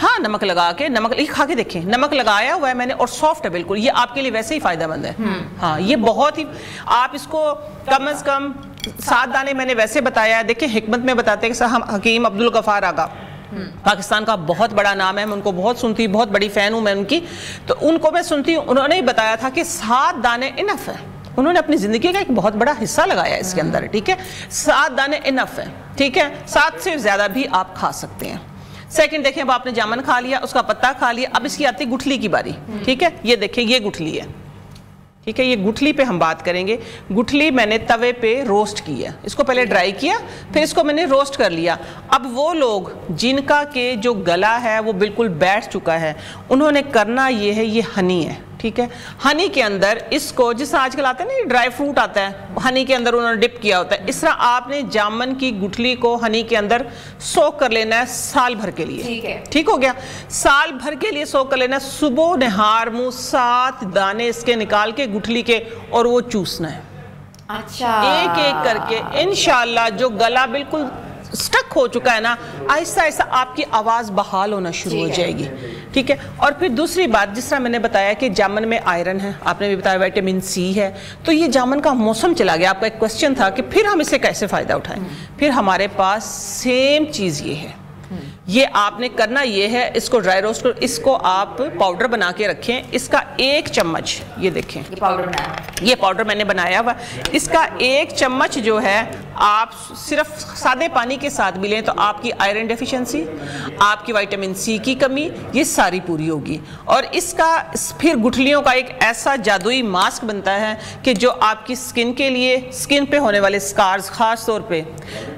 ہاں نمک لگا کے, نمک کھا کے دیکھیں, نمک لگایا ہوا ہے میں نے اور سافٹ ہے بالکل, یہ آپ کے لیے ویسے ہی فائدہ مند ہے. ہاں یہ بہت ہی, آپ اس کو کم از کم 7 دانے میں نے ویسے بتایا ہے. دیکھیں حکمت میں بتاتے ہیں کہ ہم حکیم عبدالغفار آغا پاکستان کا بہت بڑا نام ہے, میں ان کو بہت سنتی ہوں, بہت بڑی فین ہوں میں ان کی, تو ان کو میں سنتی ہوں. انہوں نے ہی بتایا تھا کہ 7 دانے انف ہے. انہوں نے اپنی زندگی کا ایک بہت بڑا حصہ لگایا اس کے اندر, ٹھیک ہے, 7 دانے انف ہے, ٹھیک ہے, 7 سے زیادہ بھی آپ کھا سکتے ہیں. سیکنڈ دیکھیں, اب آپ نے جامن کھا لیا, اس کا پتا کھا لیا, اب اس کی آتی گٹھلی کی باری, ٹھیک ہے, یہ دیکھیں یہ گٹھلی ہے, ٹھیک ہے, یہ گٹھلی پہ ہم بات کریں گے. گٹھلی میں نے توے پہ روسٹ کی ہے, اس کو پہلے ڈرائی کیا, پھر اس کو میں نے روسٹ کر لیا. اب وہ لوگ جن کا کہ جو گلا ہے وہ بالکل بیٹھ چکا ہے, انہوں نے کرنا یہ ہے, یہ ہنی ہے, ٹھیک ہے, ہنی کے اندر اس کو, جس طرح آج کل آتا ہے نا ڈرائی فروٹ آتا ہے, ہنی کے اندر انہوں نے ڈپ کیا ہوتا ہے, اس طرح آپ نے جامن کی گٹھلی کو ہنی کے اندر سوک کر لینا ہے سال بھر کے لیے, ٹھیک ہو گیا, سال بھر کے لیے سوک کر لینا ہے. صبح نہار منہ 7 دانے اس کے نکال کے گٹھلی کے, اور وہ چوسنا ہے. اچھا, ایک ایک کر کے انشاءاللہ. جو گلا بالکل سٹک ہو چکا ہے نا, آہستہ آہستہ آپ کی آواز بحال ہونا شروع ہو جائے گی, ٹھیک ہے. اور پھر دوسری بات, جس طرح میں نے بتایا کہ جامن میں آئرن ہے, آپ نے بھی بتایا ویٹامن سی ہے, تو یہ جامن کا موسم چلا گیا. آپ کا ایک کوسچن تھا کہ پھر ہم اسے کیسے فائدہ اٹھائیں. پھر ہمارے پاس سیم چیز یہ ہے, یہ آپ نے کرنا یہ ہے, اس کو ڈرائی روسٹ کرو, اس کو آپ پاؤڈر بنا کے رکھیں. اس کا 1 چمچ, یہ دیکھیں یہ پاؤڈر میں نے بنایا ہوا, اس کا 1 چمچ جو ہے آپ صرف سادے پانی کے ساتھ بھی لیں تو آپ کی آئرن ڈیفیشنسی, آپ کی وائٹامن سی کی کمی, یہ ساری پوری ہوگی. اور اس کا پھر گٹھلیوں کا ایک ایسا جادوئی ماسک بنتا ہے کہ جو آپ کی سکن کے لیے, سکن پہ ہونے والے سکارز, خاص طور پہ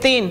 3,